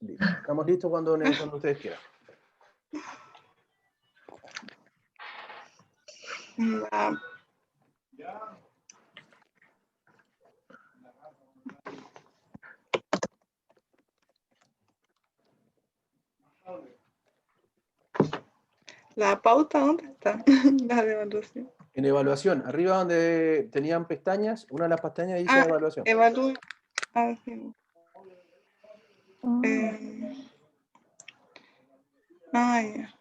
Listo. Estamos listos cuando ustedes quieran. ¿La pauta dónde está? La de evaluación. En evaluación, arriba donde tenían pestañas, una de las pestañas dice evaluación. Evalúe. Ya.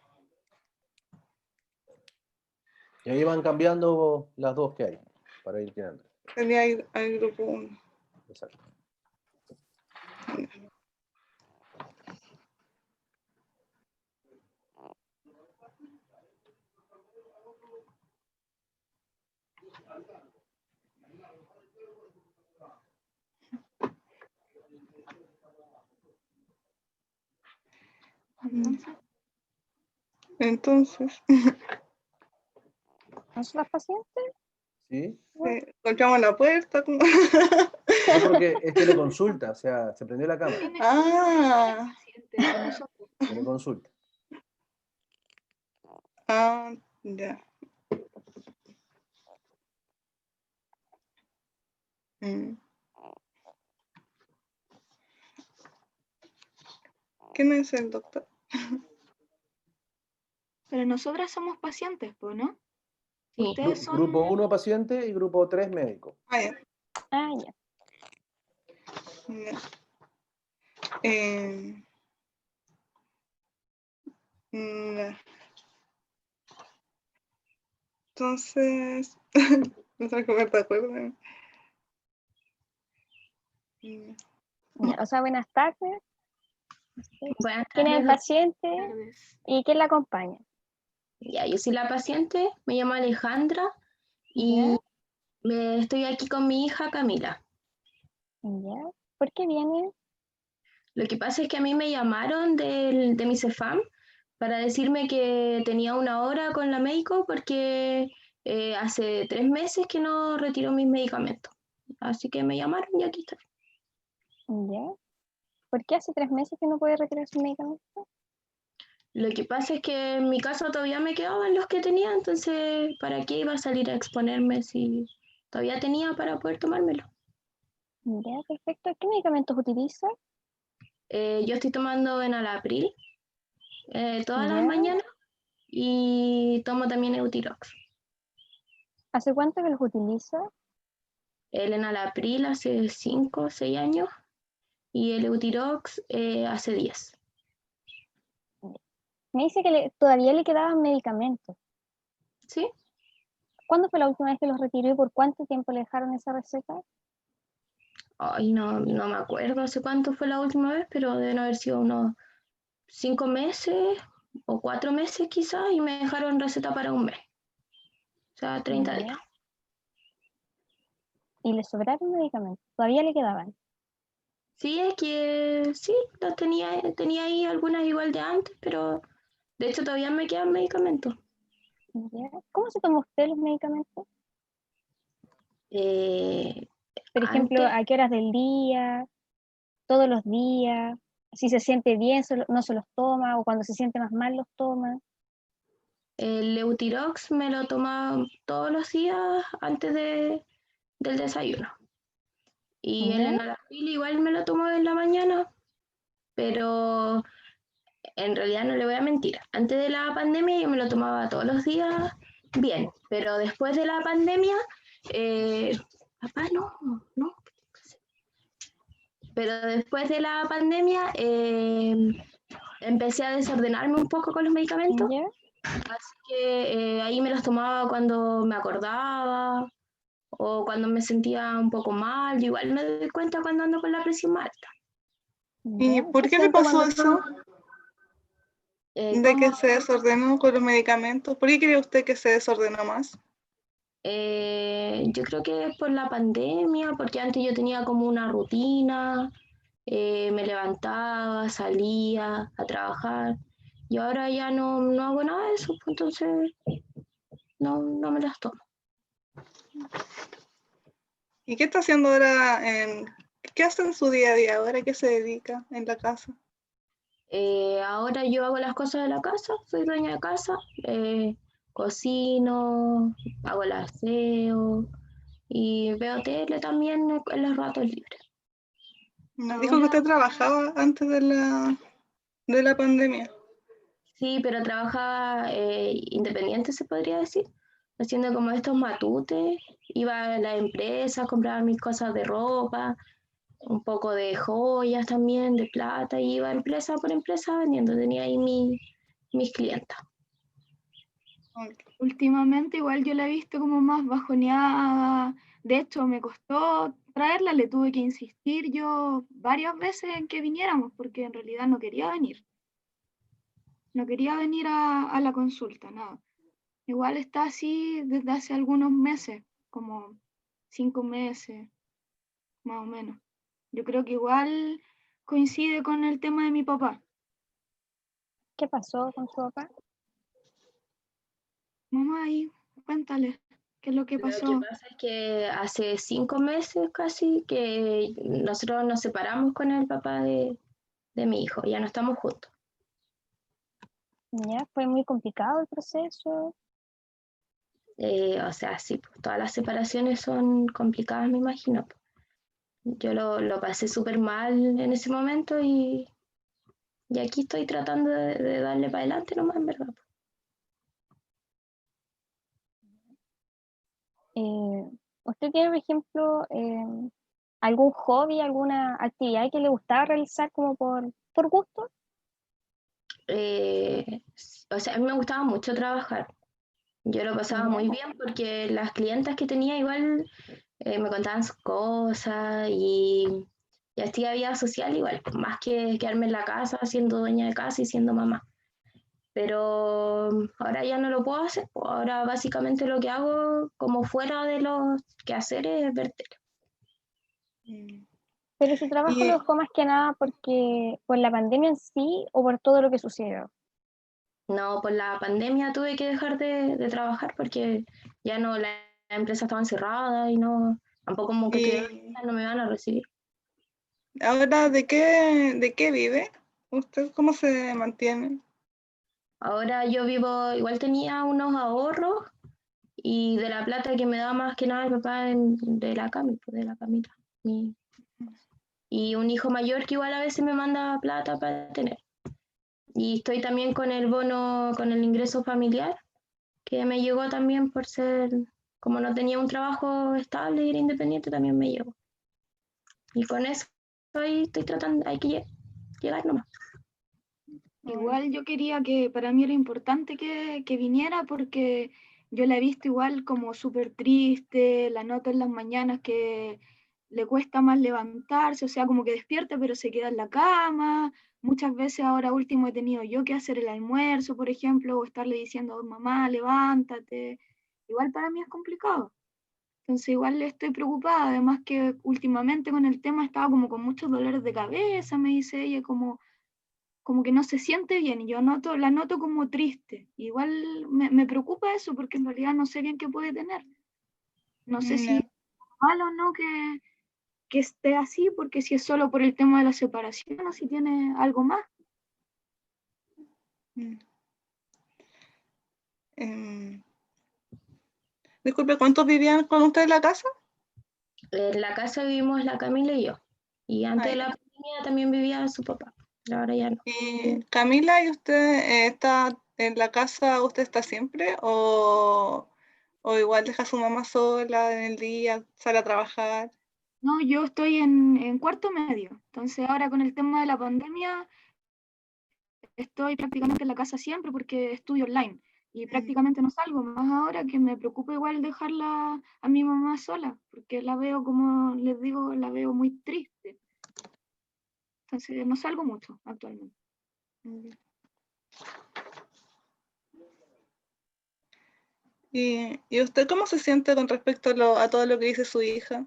Y ahí van cambiando las dos que hay, para ir tirando. Tenía ahí al grupo 1. Exacto. Entonces, ¿Son las pacientes? ¿Sí? golpeamos la puerta. No, porque es teleconsulta, o sea, se prendió la cámara. Teleconsulta. Ya. ¿Quién es el doctor? Pero nosotras somos pacientes, ¿no? Sí. Ustedes son... Grupo 1 paciente y grupo 3 médico. Ya. Ya. Ya. Entonces, no sé cómo te acuerdas. O sea, buenas tardes. Buenas ¿Quién es el tardes. paciente y quién la acompaña? Ya, yo soy la paciente, me llamo Alejandra y estoy aquí con mi hija Camila. ¿Ya? ¿Por qué viene? Lo que pasa es que a mí me llamaron de mi CEFAM para decirme que tenía una hora con la médico porque hace 3 meses que no retiro mis medicamentos. Así que me llamaron y aquí estoy. ¿Ya? ¿Por qué hace 3 meses que no puede retirar su medicamento? Lo que pasa es que en mi casa todavía me quedaban los que tenía, entonces ¿para qué iba a salir a exponerme si todavía tenía para poder tomármelo? Ya, perfecto. ¿Qué medicamentos utiliza? Yo estoy tomando Enalapril todas las ¿Ya? mañanas y tomo también Eutirox. ¿Hace cuánto que los utiliza? El Enalapril hace 5 o 6 años y el Eutirox hace 10. Me dice que todavía le quedaban medicamentos. ¿Sí? ¿Cuándo fue la última vez que los retiró y por cuánto tiempo le dejaron esa receta? Ay, no me acuerdo hace cuánto fue la última vez, pero deben haber sido unos 5 meses o 4 meses quizás y me dejaron receta para un mes. O sea, 30 días. ¿Y le sobraron medicamentos? ¿Todavía le quedaban? Sí, es que sí, los tenía ahí algunas igual de antes, pero de hecho todavía me quedan medicamentos. ¿Ya? ¿Cómo se toma usted los medicamentos? Por ejemplo, Antes, ¿a qué horas del día? ¿Todos los días? Si se siente bien, no se los toma, o cuando se siente más mal los toma. el Eutirox me lo tomaba todos los días antes del desayuno. Y el ¿Ya? Enalapril igual me lo tomo en la mañana, pero en realidad no le voy a mentir. Antes de la pandemia yo me lo tomaba todos los días bien, pero después de la pandemia, papá, no. Pero después de la pandemia empecé a desordenarme un poco con los medicamentos. ¿Ya? Así que ahí me los tomaba cuando me acordaba o cuando me sentía un poco mal. Yo igual me doy cuenta cuando ando con la presión más alta. ¿Y ¿Ya? por qué le siente pasó cuando eso? De que ¿Cómo? se desordenó con los medicamentos. ¿Por qué cree usted que se desordenó más? Yo creo que es por la pandemia, porque antes yo tenía como una rutina, me levantaba, salía a trabajar y ahora ya no hago nada de eso, pues entonces no me las tomo. ¿Y qué está haciendo ahora? ¿Qué hace en su día a día ahora? ¿Qué se dedica en la casa? Ahora yo hago las cosas de la casa, soy dueña de casa, cocino, hago el aseo y veo tele también en los ratos libres. Nos dijo que usted trabajaba antes de la pandemia. Sí, pero trabajaba independiente, se podría decir, haciendo como estos matutes. Iba a las empresas, compraba mis cosas de ropa, un poco de joyas también, de plata, y iba empresa por empresa vendiendo. Tenía ahí mis clientas. Últimamente igual yo la he visto como más bajoneada. De hecho, me costó traerla, le tuve que insistir yo varias veces en que viniéramos, porque en realidad no quería venir. No quería venir a la consulta, nada. Igual está así desde hace algunos meses, como 5 meses, más o menos. Yo creo que igual coincide con el tema de mi papá. ¿Qué pasó con su papá? Mamá, ahí, cuéntale qué es lo que Lo que pasó. pasa es que hace 5 meses casi que nosotros nos separamos con el papá de mi hijo, ya no estamos juntos. ¿Ya? Fue muy complicado el proceso. O sea, sí, pues, todas las separaciones son complicadas, me imagino. Yo lo pasé súper mal en ese momento y aquí estoy tratando de darle para adelante nomás, en verdad. ¿Usted tiene, por ejemplo, algún hobby, alguna actividad que le gustaba realizar como por gusto? O sea, a mí me gustaba mucho trabajar. Yo lo pasaba ¿Ya? muy bien porque las clientas que tenía igual me contaban sus cosas y hacía vida social igual, pues, más que quedarme en la casa siendo dueña de casa y siendo mamá. Pero ahora ya no lo puedo hacer, pues ahora básicamente lo que hago como fuera de los quehaceres es ver tele. Mm. Pero su trabajo lo Y dejó más que nada porque por la pandemia en sí o por todo lo que sucedió. No, por la pandemia tuve que dejar de trabajar porque ya no, la empresa estaba cerrada y no, tampoco como que estudiaba, y no me van a recibir. ahora, ¿de qué vive? ¿Usted cómo se mantiene? Ahora yo vivo, igual tenía unos ahorros y de la plata que me da más que nada el papá de la cami, pues, de la camita. Y un hijo mayor que igual a veces me manda plata para tener. Y estoy también con el bono, con el ingreso familiar, que me llegó también por ser, como no tenía un trabajo estable y era independiente, también me llegó. Y con eso estoy tratando, hay que llegar nomás. Igual yo quería que, para mí era importante que viniera porque yo la he visto igual como súper triste, la noto en las mañanas que le cuesta más levantarse, o sea, como que despierta pero se queda en la cama. Muchas veces ahora último he tenido yo que hacer el almuerzo, por ejemplo, o estarle diciendo, mamá, levántate. Igual para mí es complicado. Entonces igual estoy preocupada, además que últimamente con el tema estaba como con muchos dolores de cabeza, me dice ella, como que no se siente bien y yo la noto como triste. Igual me preocupa eso porque en realidad no sé bien qué puede tener. No sé si Ya. es malo o no que esté así, porque si es solo por el tema de la separación o si tiene algo más. Mm. Em, Disculpe, ¿cuántos vivían con usted en la casa? En la casa vivimos la Camila y yo. Y antes de Ay, la pandemia también vivía su papá, pero ahora ya no. Camila, ¿y usted está en la casa, usted está siempre? ¿O igual deja a su mamá sola en el día, sale a trabajar? No, yo estoy en cuarto medio, entonces ahora con el tema de la pandemia estoy prácticamente en la casa siempre porque estudio online y prácticamente no salgo, más ahora que me preocupa igual dejarla a mi mamá sola, porque la veo, como les digo, la veo muy triste. Entonces no salgo mucho actualmente. Mm. ¿Y usted cómo se siente con respecto a todo lo que dice su hija?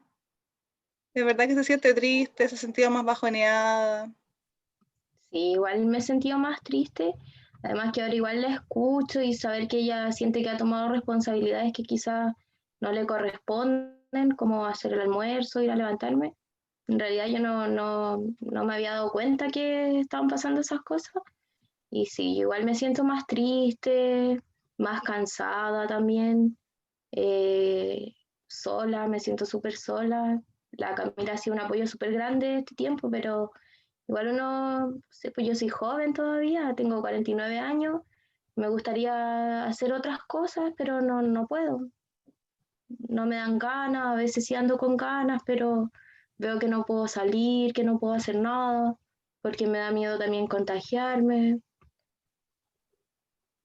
¿De verdad que se siente triste, se sentía más bajoneada? Sí, igual me he sentido más triste. Además que ahora igual la escucho y saber que ella siente que ha tomado responsabilidades que quizás no le corresponden, como hacer el almuerzo, ir a levantarme. En realidad yo no me había dado cuenta que estaban pasando esas cosas. Y sí, igual me siento más triste, más cansada también, sola, me siento súper sola. La Camila ha sido un apoyo súper grande este tiempo, pero igual uno, sí, pues yo soy joven todavía, tengo 49 años, me gustaría hacer otras cosas, pero no puedo. No me dan ganas, a veces sí ando con ganas, pero veo que no puedo salir, que no puedo hacer nada, porque me da miedo también contagiarme.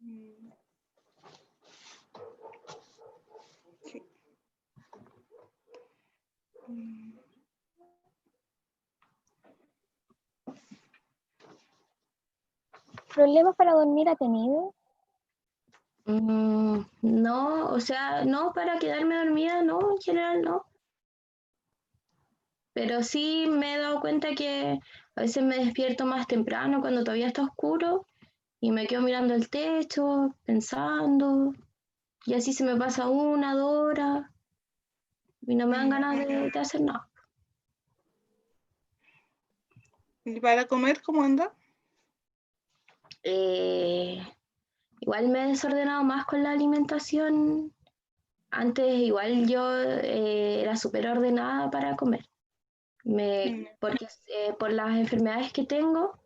Mm, sí. Mm, ¿Problemas para dormir ha tenido? No, o sea, no para quedarme dormida, no, en general no. Pero sí me he dado cuenta que a veces me despierto más temprano cuando todavía está oscuro y me quedo mirando el techo, pensando, y así se me pasa 1, 2 horas y no me dan ganas de hacer nada. ¿Y para comer cómo anda? Igual me he desordenado más con la alimentación. Antes igual yo era súper ordenada para comer. Porque por las enfermedades que tengo,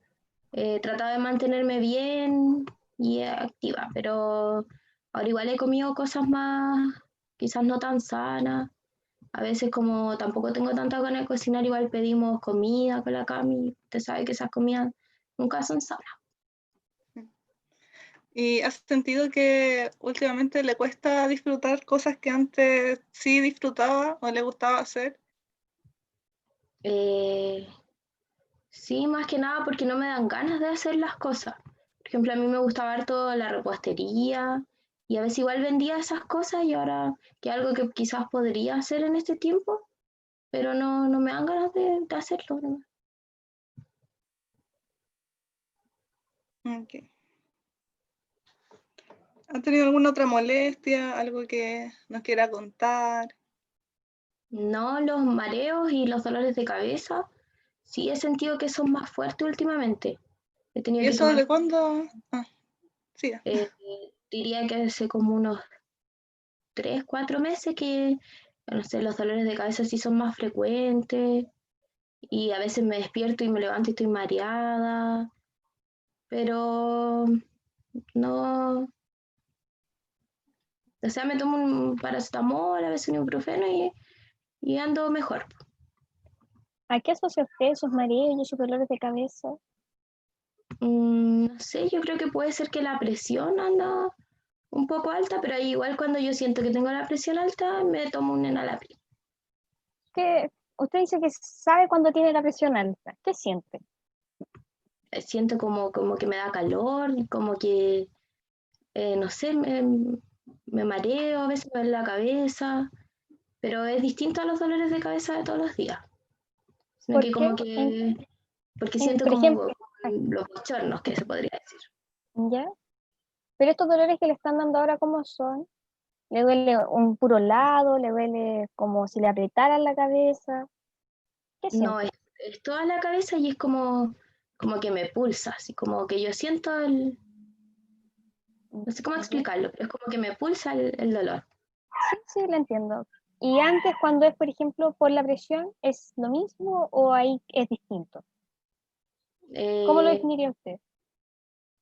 trataba de mantenerme bien y activa, pero ahora igual he comido cosas más, quizás no tan sanas. A veces como tampoco tengo tanta ganas de cocinar, igual pedimos comida con la Cami. Usted sabe que esas comidas nunca son sanas. ¿Y has sentido que últimamente le cuesta disfrutar cosas que antes sí disfrutaba o le gustaba hacer? Eh, sí, más que nada porque no me dan ganas de hacer las cosas. Por ejemplo, a mí me gustaba harto la repostería y a veces igual vendía esas cosas y ahora que algo que quizás podría hacer en este tiempo, pero no me dan ganas de hacerlo. ¿No? Ok. ¿Ha tenido alguna otra molestia, algo que nos quiera contar? No, los mareos y los dolores de cabeza, sí he sentido que son más fuertes últimamente. He tenido ¿Y que eso tomar, de cuándo? Ah, sí. eh, diría que hace como unos 3, 4 meses que, no sé, los dolores de cabeza sí son más frecuentes y a veces me despierto y me levanto y estoy mareada, pero no, o sea, me tomo un paracetamol, a veces un ibuprofeno y ando mejor. ¿A qué asocia usted esos mareos y esos dolores de cabeza? No sé, yo creo que puede ser que la presión anda un poco alta, pero ahí igual cuando yo siento que tengo la presión alta, me tomo un enalapril. Que usted dice que sabe cuando tiene la presión alta. ¿Qué siente? Siento como que me da calor, como que, no sé, me mareo, a veces me duele la cabeza, pero es distinto a los dolores de cabeza de todos los días, sino ¿Por que qué? como que, porque siento Por ejemplo, como los bochornos, que se podría decir. ¿ya? Pero estos dolores que le están dando ahora, ¿cómo son? ¿Le duele un puro lado? ¿Le duele como si le apretaran la cabeza? ¿Qué No, siente? es toda la cabeza y es como que me pulsa, así como que yo siento no sé cómo ¿Ya? explicarlo, pero es como que me pulsa el dolor. Sí, sí, lo entiendo. ¿Y antes, cuando es, por ejemplo, por la presión, es lo mismo o ahí es distinto? ¿Cómo lo Eh, definiría usted?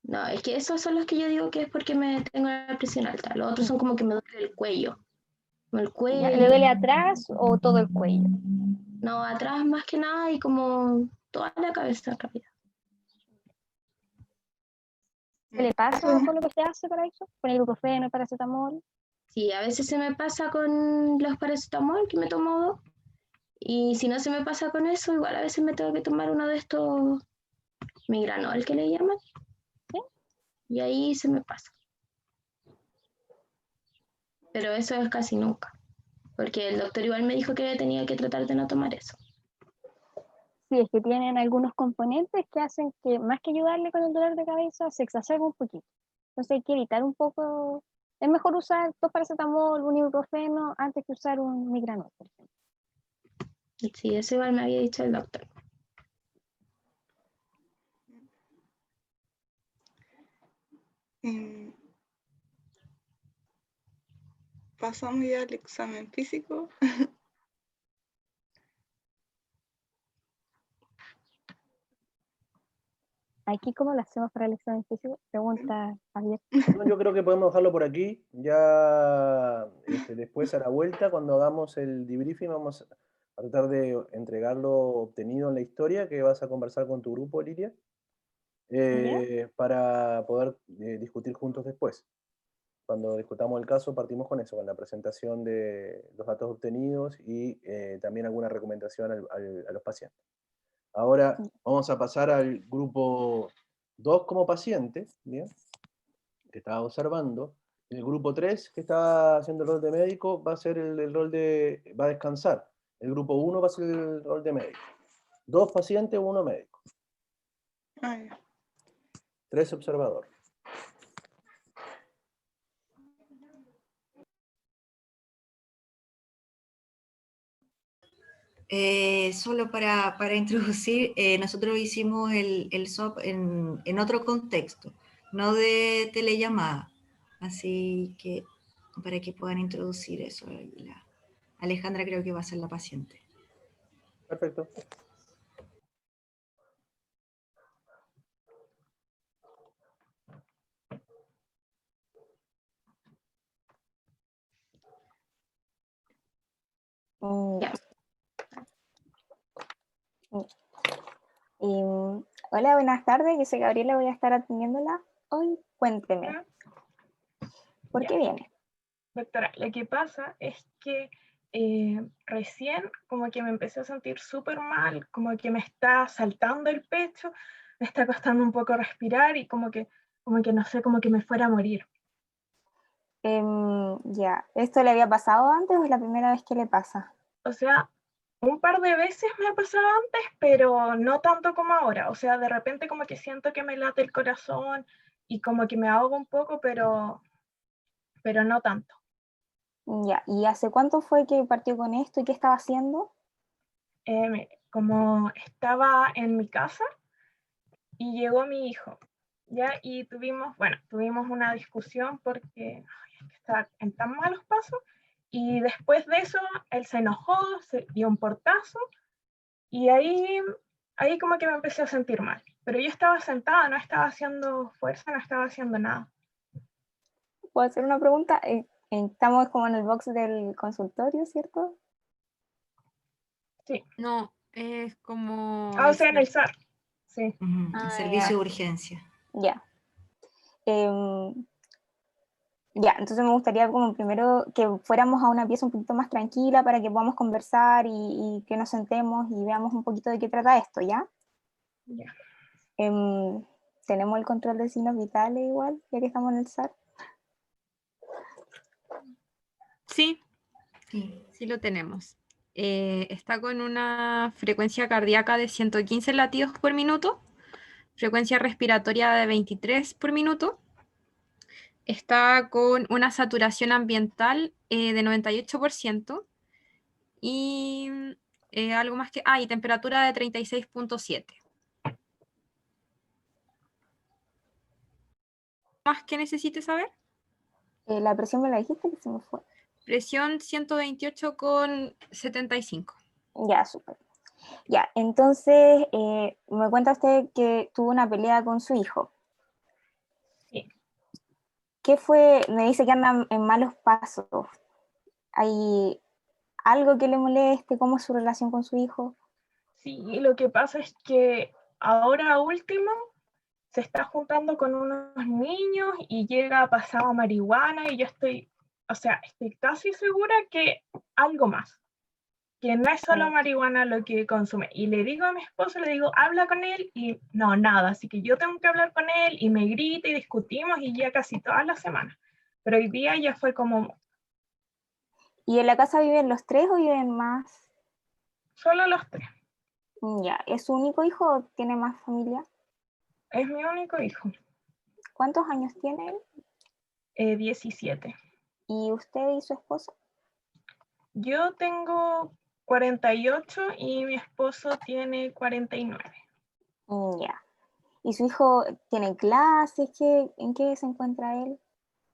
no, es que esos son los que yo digo que es porque me tengo la presión alta. Los otros son como que me duele el cuello. Como el ¿Ya? ¿Le cuello, duele atrás o todo el cuello? no, atrás más que nada y como toda la cabeza en realidad. ¿Qué le pasa Eso, con lo que se hace para eso? ¿Con el ibuprofeno, el paracetamol? Sí, a veces se me pasa con los paracetamol que me tomo 2. Y si no se me pasa con eso, igual a veces me tengo que tomar uno de estos migranol que le llaman. ¿Sí? Y ahí se me pasa. Pero eso es casi nunca. Porque el doctor igual me dijo que tenía que tratar de no tomar eso. Sí, es que tienen algunos componentes que hacen que, más que ayudarle con el dolor de cabeza, se exacerba un poquito. Entonces hay que evitar un poco. Es mejor usar dos paracetamol, un ibuprofeno, antes que usar un migranol, por ejemplo. Sí, eso igual me había dicho el doctor. Pasamos ya al examen físico. Aquí, ¿cómo lo hacemos para el examen físico? Pregunta Javier. No, yo creo que podemos dejarlo por aquí. Ya después a la vuelta, cuando hagamos el debriefing, vamos a tratar de entregar lo obtenido en la historia que vas a conversar con tu grupo, Lilia, para poder discutir juntos después. Cuando discutamos el caso, partimos con eso, con la presentación de los datos obtenidos y también alguna recomendación a los pacientes. Ahora vamos a pasar al grupo 2 como paciente, ¿bien? Que estaba observando. El grupo 3, que está haciendo el rol de médico, va a ser el rol va a descansar. El grupo 1 va a ser el rol de médico. 2 pacientes, 1 médico. 3 observadores. Solo para introducir, nosotros hicimos el SOP en otro contexto, no de telellamada. Así que para que puedan introducir eso. Alejandra creo que va a ser la paciente. Perfecto. Ya. Hola, buenas tardes. Yo soy Gabriela, voy a estar atendiéndola hoy. Cuénteme, ¿por qué viene? Doctora, lo que pasa es que recién como que me empecé a sentir súper mal, como que me está saltando el pecho, me está costando un poco respirar y como que no sé, como que me fuera a morir. Ya, ¿esto le había pasado antes o es la primera vez que le pasa? O sea, un par de veces me ha pasado antes, pero no tanto como ahora. O sea, de repente como que siento que me late el corazón y como que me ahogo un poco, pero no tanto. Ya, ¿y hace cuánto fue que partió con esto y qué estaba haciendo? Como estaba en mi casa y llegó mi hijo, ¿ya? Y tuvimos una discusión porque estaba en tan malos pasos y después de eso él se enojó, se dio un portazo y ahí como que me empecé a sentir mal. Pero yo estaba sentada, no estaba haciendo fuerza, no estaba haciendo nada. ¿Puedo hacer una pregunta? Estamos como en el box del consultorio, ¿cierto? Sí. No, es como... O sea, en el SAR. Sí. El servicio de urgencia. Ya. Ya, entonces me gustaría como primero que fuéramos a una pieza un poquito más tranquila para que podamos conversar y que nos sentemos y veamos un poquito de qué trata esto, ¿ya? Ya. ¿Tenemos el control de signos vitales igual, ya que estamos en el SAR? Sí, sí lo tenemos. Está con una frecuencia cardíaca de 115 latidos por minuto, frecuencia respiratoria de 23 por minuto. Está con una saturación ambiental de 98% y algo más que... y temperatura de 36.7. ¿Más que necesite saber? La presión me la dijiste que se me fue. Presión 128,75. Ya, súper. Ya, entonces me cuenta usted que tuvo una pelea con su hijo. Sí. ¿Qué fue? Me dice que anda en malos pasos. ¿Hay algo que le moleste? ¿Cómo es su relación con su hijo? Sí, lo que pasa es que ahora último se está juntando con unos niños y llega a pasado marihuana y yo estoy casi segura que algo más, que no es solo marihuana lo que consume. Y le digo a mi esposo, le digo, habla con él y no, nada, así que yo tengo que hablar con él y me grita y discutimos y ya casi todas las semanas. Pero hoy día ya fue como... ¿Y en la casa viven los tres o viven más? Solo los tres. Ya, ¿es su único hijo o tiene más familia? Es mi único hijo. ¿Cuántos años tiene él? 17. ¿Y usted y su esposa? Yo tengo 48 y mi esposo tiene 49. Ya. ¿Y su hijo tiene clases? ¿En qué se encuentra él?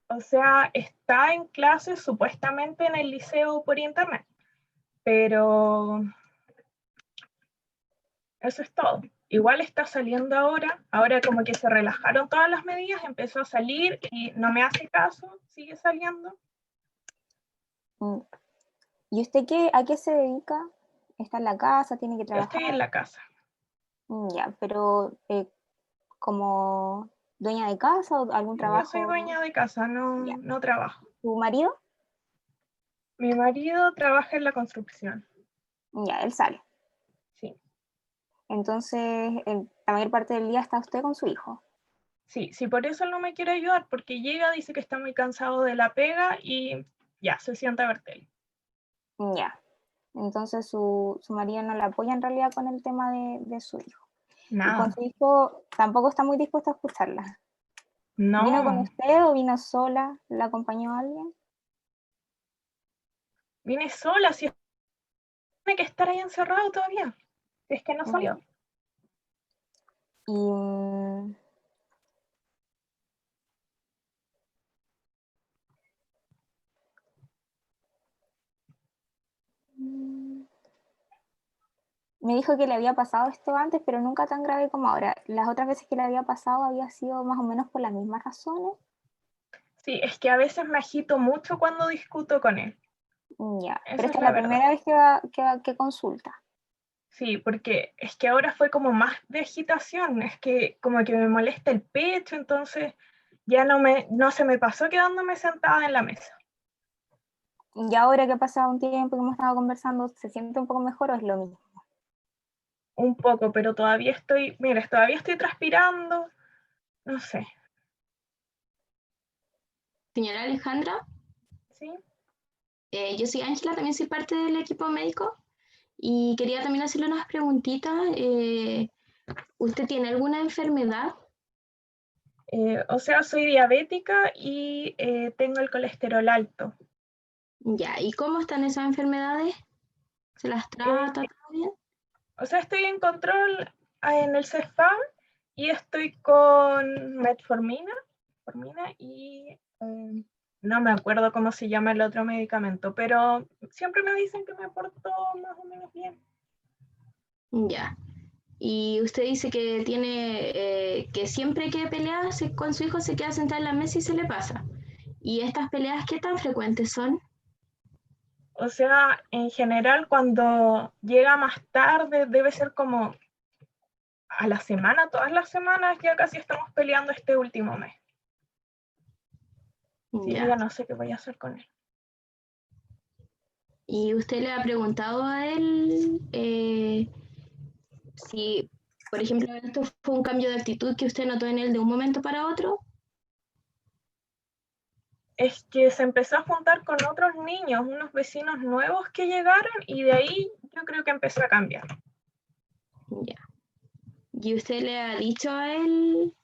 O sea, está en clases supuestamente en el liceo por internet, pero eso es todo. Igual está saliendo ahora como que se relajaron todas las medidas, empezó a salir y no me hace caso, sigue saliendo. Mm. ¿Y usted a qué se dedica? ¿Está en la casa? ¿Tiene que Yo trabajar? estoy en la casa. Ya, pero como dueña de casa o algún trabajo. Yo soy dueña de casa, no trabajo. ¿Tu marido? Mi marido trabaja en la construcción. Ya, él sale. Sí. Entonces, la mayor parte del día está usted con su hijo. Sí, por eso él no me quiere ayudar, porque llega, dice que está muy cansado de la pega y ya, se sienta a ver tele. Ya. Entonces su marido no le apoya en realidad con el tema de su hijo. Nada. Y con su hijo tampoco está muy dispuesto a escucharla. No. ¿Vino con usted o vino sola? ¿La acompañó alguien? Vine sola, si tiene que estar ahí encerrado todavía. Es que no salió. Y me dijo que le había pasado esto antes, pero nunca tan grave como ahora. Las otras veces que le había pasado había sido más o menos por las mismas razones. Sí, es que a veces me agito mucho cuando discuto con él. Ya, Esa pero esta es es la la verdad. primera vez que consulta. Sí, porque es que ahora fue como más de agitación, es que como que me molesta el pecho, entonces ya no se me pasó quedándome sentada en la mesa. Y ahora que ha pasado un tiempo que hemos estado conversando, ¿se siente un poco mejor o es lo mismo? Un poco, pero todavía estoy transpirando, no sé. Señora Alejandra, ¿Sí? yo soy Ángela, también soy parte del equipo médico y quería también hacerle unas preguntitas. ¿Usted tiene alguna enfermedad? O sea, soy diabética y tengo el colesterol alto. Ya, ¿y cómo están esas enfermedades? ¿Se las trata todo bien? O sea, estoy en control en el CEFAM y estoy con metformina y no me acuerdo cómo se llama el otro medicamento, pero siempre me dicen que me porto más o menos bien. Ya. Y usted dice que tiene que siempre que pelea con su hijo se queda sentada en la mesa y se le pasa. ¿Y estas peleas qué tan frecuentes son? O sea, en general cuando llega más tarde debe ser como a la semana, todas las semanas ya casi estamos peleando este último mes. Sí, Ya. ya no sé qué voy a hacer con él. ¿Y usted le ha preguntado a él si, por ejemplo, esto fue un cambio de actitud que usted notó en él de un momento para otro? Es que se empezó a juntar con otros niños, unos vecinos nuevos que llegaron y de ahí yo creo que empezó a cambiar. Ya. ¿Y usted le ha dicho a él,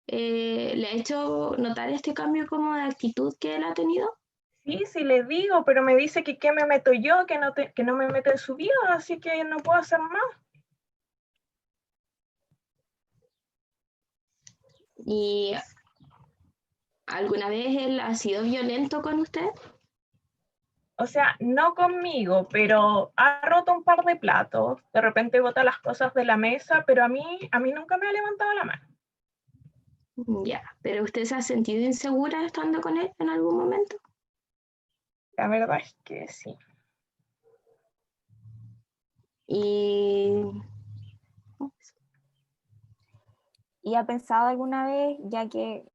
le ha hecho notar este cambio como de actitud que él ha tenido? Sí, le digo, pero me dice que qué me meto yo, que no me meto en su vida, así que no puedo hacer más. ¿Y alguna vez él ha sido violento con usted? O sea, no conmigo, pero ha roto un par de platos, de repente bota las cosas de la mesa, pero a mí nunca me ha levantado la mano. Ya, pero ¿usted se ha sentido insegura estando con él en algún momento? La verdad es que sí. Y ¿Y ha pensado alguna vez, ya que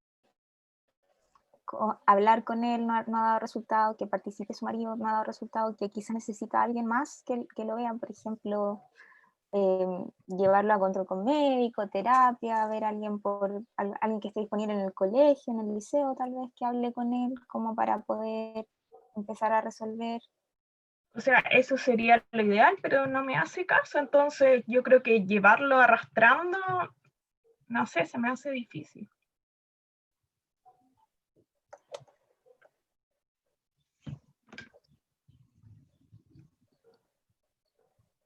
hablar con él no ha dado resultado, que participe su marido no ha dado resultado, que quizás necesita a alguien más que lo vean, por ejemplo, llevarlo a control con médico, terapia, ver a alguien alguien que esté disponible en el colegio, en el liceo, tal vez que hable con él como para poder empezar a resolver? O sea, eso sería lo ideal, pero no me hace caso, entonces yo creo que llevarlo arrastrando, no sé, se me hace difícil.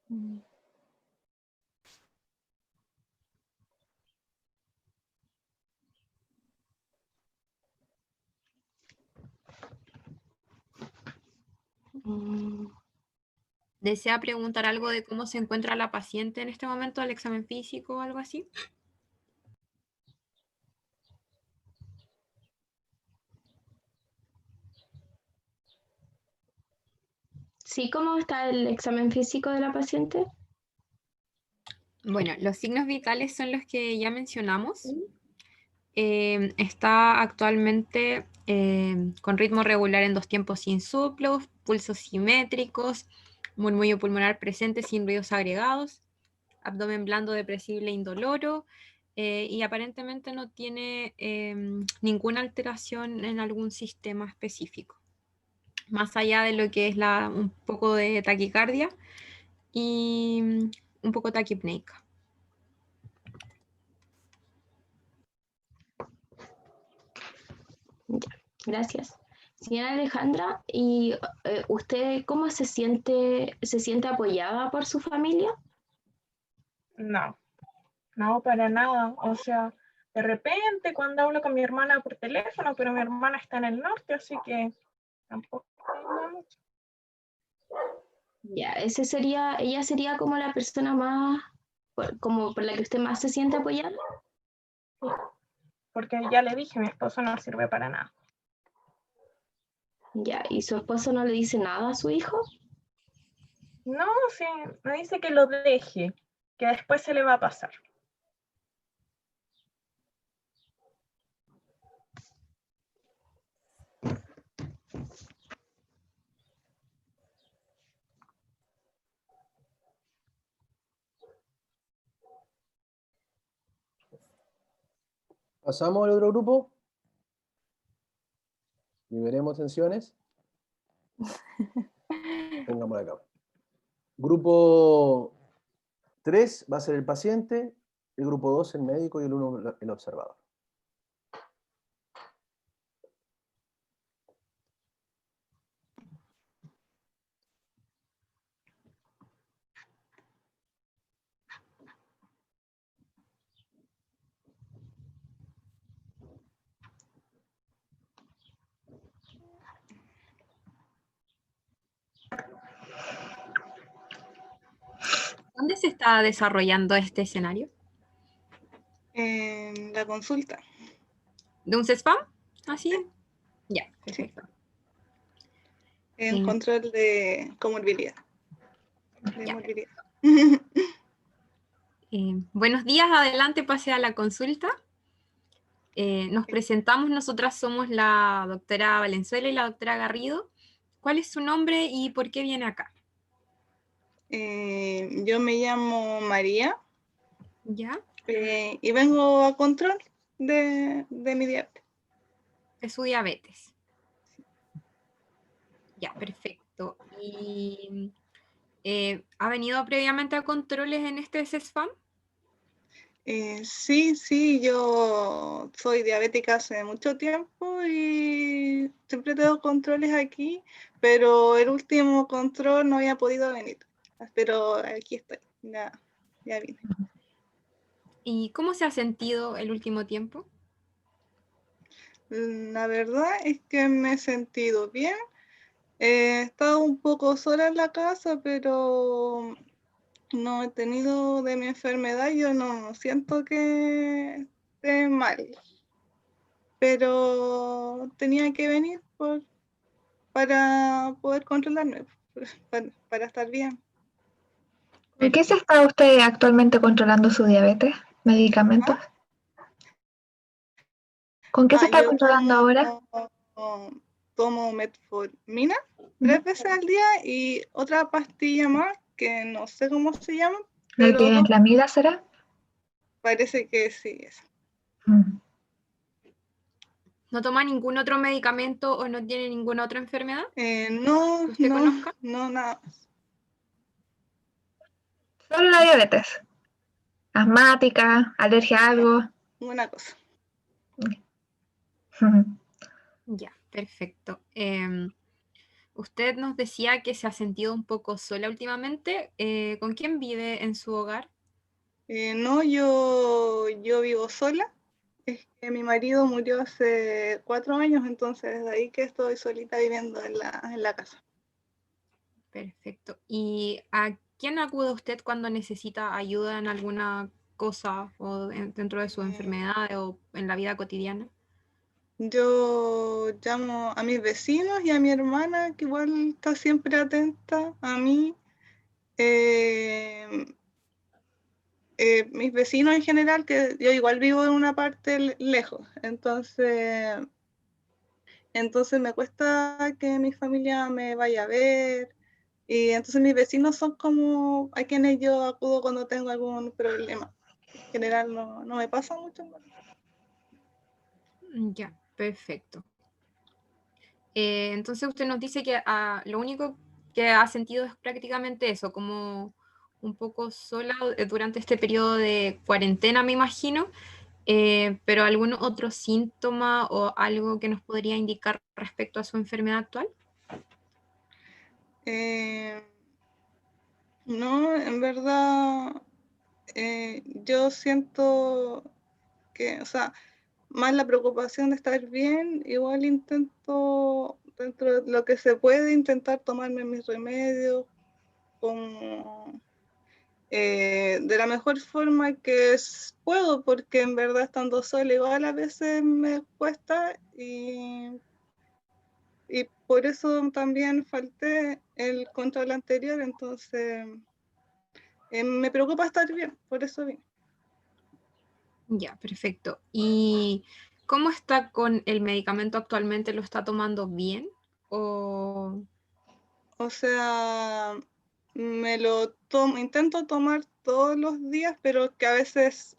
Mm. ¿Desea preguntar algo de cómo se encuentra la paciente en este momento, el examen físico o algo así? Sí, ¿cómo está el examen físico de la paciente? Bueno, los signos vitales son los que ya mencionamos. Está actualmente con ritmo regular en 2 tiempos sin soplos, pulsos simétricos, murmullo pulmonar presente sin ruidos agregados, abdomen blando, depresible, indoloro, y aparentemente no tiene ninguna alteración en algún sistema específico, más allá de lo que es un poco de taquicardia y un poco taquipneica. Gracias. Señora Alejandra, ¿y usted cómo se siente apoyada por su familia? No, no, para nada. O sea, de repente cuando hablo con mi hermana por teléfono, pero mi hermana está en el norte, así que tampoco me ayuda mucho. Ya, ella sería como la persona más, como por la que usted más se siente apoyada. Porque ya le dije, mi esposo no sirve para nada. Ya, ¿y su esposo no le dice nada a su hijo? No, sí, me dice que lo deje, que después se le va a pasar. Pasamos al otro grupo. Liberemos tensiones. Pongamos la cámara. Grupo 3 va a ser el paciente, el grupo 2 el médico y el 1 el observador. ¿Dónde se está desarrollando este escenario? En la consulta. ¿De un CESFAM? ¿Así? Ya, perfecto. En control de comorbilidad. Ya. Morbilidad. Buenos días, adelante, pase a la consulta. Nos presentamos, nosotras somos la doctora Valenzuela y la doctora Garrido. ¿Cuál es su nombre y por qué viene acá? Yo me llamo María. ¿Ya? Y vengo a control de mi diabetes. De su diabetes. Ya, perfecto. ¿Y ha venido previamente a controles en este CESFAM? Sí, yo soy diabética hace mucho tiempo y siempre tengo controles aquí, pero el último control no había podido venir, pero aquí estoy, ya vine. ¿Y cómo se ha sentido el último tiempo? La verdad es que me he sentido bien. He estado un poco sola en la casa, pero no he tenido de mi enfermedad, yo no siento que esté mal, pero tenía que venir para poder controlarme, para estar bien. ¿Con qué se está usted actualmente controlando su diabetes? ¿Medicamentos? ¿Con qué se está Yo controlando ahora? tomo metformina 3 veces al día y otra pastilla más que no sé cómo se llama, ¿La pero clamida será? parece que sí es. ¿No toma ningún otro medicamento o no tiene ninguna otra enfermedad? No, ¿Que usted conozca? no, nada. Solo la diabetes. Asmática, alergia a algo. Una cosa. Ya, perfecto. usted nos decía que se ha sentido un poco sola últimamente. ¿Con quién vive en su hogar? No, yo vivo sola. Es que mi marido murió hace 4 años, entonces desde ahí que estoy solita viviendo en la casa. Perfecto. ¿Y a quién acude usted cuando necesita ayuda en alguna cosa o dentro de su enfermedad o en la vida cotidiana? Yo llamo a mis vecinos y a mi hermana, que igual está siempre atenta a mí. Eh, mis vecinos en general, que yo igual vivo en una parte lejos, entonces me cuesta que mi familia me vaya a ver, y entonces mis vecinos son como a quienes yo acudo cuando tengo algún problema. En general no me pasa mucho. Ya, perfecto. Entonces usted nos dice que lo único que ha sentido es prácticamente eso, como un poco sola durante este periodo de cuarentena, me imagino, pero ¿algún otro síntoma o algo que nos podría indicar respecto a su enfermedad actual? No, en verdad, yo siento que, o sea, más la preocupación de estar bien, igual intento, dentro de lo que se puede, intentar tomarme mis remedios como, de la mejor forma que puedo, porque en verdad estando sola igual a veces me cuesta y por eso también falté el control anterior, entonces me preocupa estar bien, por eso vine. Ya, perfecto. ¿Y cómo está con el medicamento actualmente? ¿Lo está tomando bien? ¿O O sea, me lo tomo, intento tomar todos los días, pero que a veces,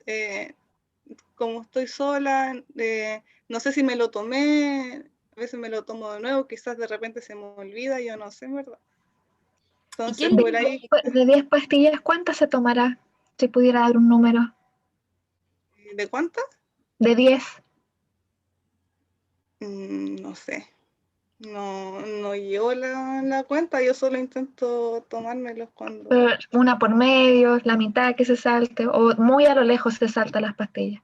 como estoy sola, no sé si me lo tomé, a veces me lo tomo de nuevo, quizás de repente se me olvida, yo no sé, en verdad. ¿y qué Entonces, es lo por que ahí, De 10 pastillas, ¿cuántas se tomará? Si pudiera dar un número. ¿de cuántas? De 10. No sé. No llevo la cuenta, yo solo intento tomármelos cuando... Una por medio, la mitad que se salte, o muy a lo lejos se salta las pastillas.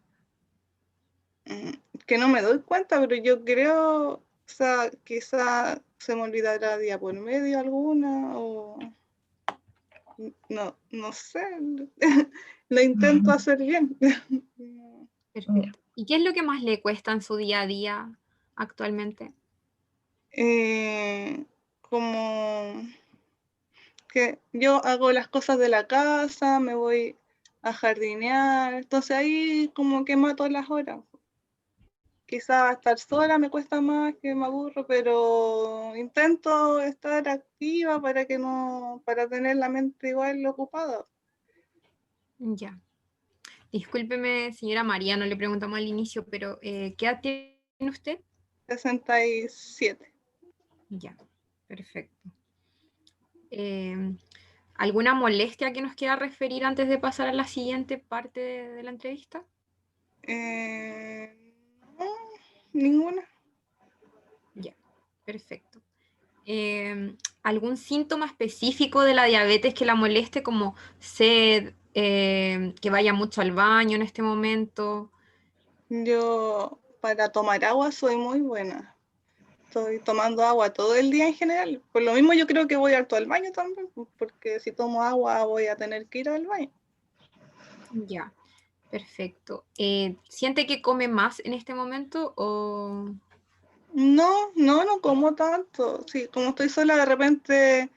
Que no me doy cuenta, pero yo creo, o sea, quizá se me olvidará día por medio alguna, o no sé, lo intento hacer bien. Perfecto. ¿Y qué es lo que más le cuesta en su día a día actualmente? Como que yo hago las cosas de la casa, me voy a jardinear, entonces ahí como que mato las horas. Quizás estar sola me cuesta más, que me aburro, pero intento estar activa para tener la mente igual ocupada. Ya. Discúlpeme, señora María, no le preguntamos al inicio, pero ¿qué edad tiene usted? 67. Ya, perfecto. ¿Alguna molestia que nos quiera referir antes de pasar a la siguiente parte de la entrevista? No, ninguna. Ya, perfecto. ¿Algún síntoma específico de la diabetes que la moleste, como sed, que vaya mucho al baño en este momento? Yo para tomar agua soy muy buena. Estoy tomando agua todo el día en general. Por lo mismo yo creo que voy harto al baño también, porque si tomo agua voy a tener que ir al baño. Ya, perfecto. ¿Siente que come más en este momento o...? No como tanto. Sí, como estoy sola, de repente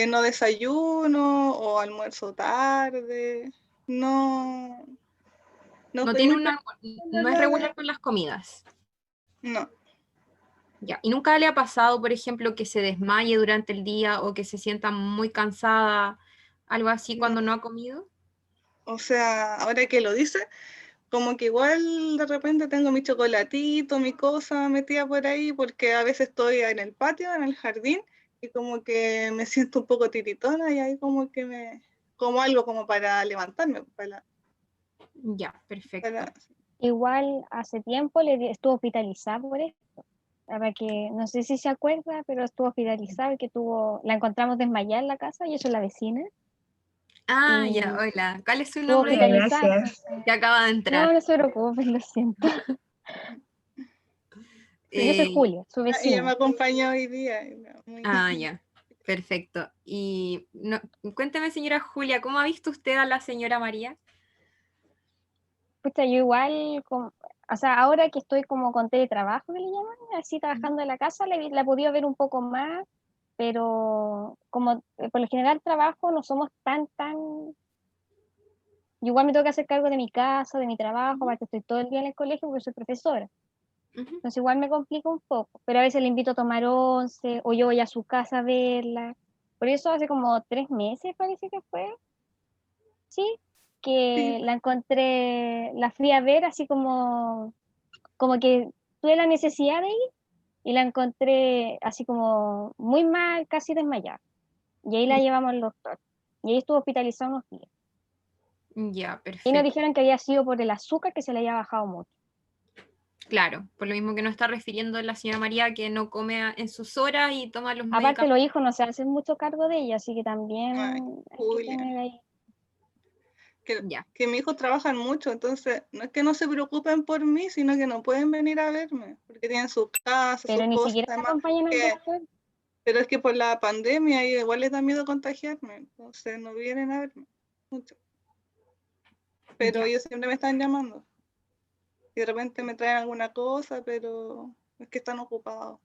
no desayuno o almuerzo tarde. No, no No soy tiene muy una, persona no es regular con las comidas. No, Ya. ¿Y nunca le ha pasado, por ejemplo, que se desmaye durante el día o que se sienta muy cansada, algo así no. cuando no ha comido? O sea, ahora que lo dice, como que igual de repente tengo mi chocolatito, mi cosa metida por ahí, porque a veces estoy en el patio, en el jardín, y como que me siento un poco tiritona y ahí como que como algo como para levantarme, Ya, perfecto. Igual hace tiempo estuvo hospitalizada por esto. para que, no sé si se acuerda, pero estuvo hospitalizada y que la encontramos desmayada en la casa, y eso es la vecina. Ah, Y ya, hola. ¿Cuál es su estuvo nombre? hospitalizada. Gracias. Que acaba de No, entrar. no se preocupen, lo siento. Yo soy Julia, su Ella me vecina. acompañó hoy día. Ah, ya. Perfecto. Y cuénteme, señora Julia, ¿cómo ha visto usted a la señora María? Pucha, yo igual, o sea, ahora que estoy como con teletrabajo, que le llaman, así trabajando en la casa, la he podido ver un poco más, pero como por lo general trabajo, no somos tan. Igual me tengo que hacer cargo de mi casa, de mi trabajo, aparte estoy todo el día en el colegio porque soy profesora. Ujú. Entonces igual me complica un poco, pero a veces le invito a tomar once, o yo voy a su casa a verla. Por eso hace como 3 meses parece que fue, sí, Sí, que la encontré, la fui a ver así como que tuve la necesidad de ir y la encontré así como muy mal, casi desmayada. Y ahí la llevamos al doctor. Y ahí estuvo hospitalizada unos días. Ya, Y nos perfecto. dijeron que había sido por el azúcar, que se le había bajado mucho. Claro, por lo mismo que no está refiriendo la señora María que no come en sus horas y toma los Aparte, medicamentos. los hijos no se hacen mucho cargo de ella, así que también ay, hay que Julia. tener ahí. Ya, Que mis hijos trabajan mucho, entonces no es que no se preocupen por mí, sino que no pueden venir a verme, porque tienen su casa, Pero sus ni cosas, siquiera te además, acompañan al doctor. pero es que por la pandemia igual les da miedo contagiarme, entonces no vienen a verme mucho. Pero ya. ellos siempre me están llamando. Y de repente me traen alguna cosa, pero es que están ocupados.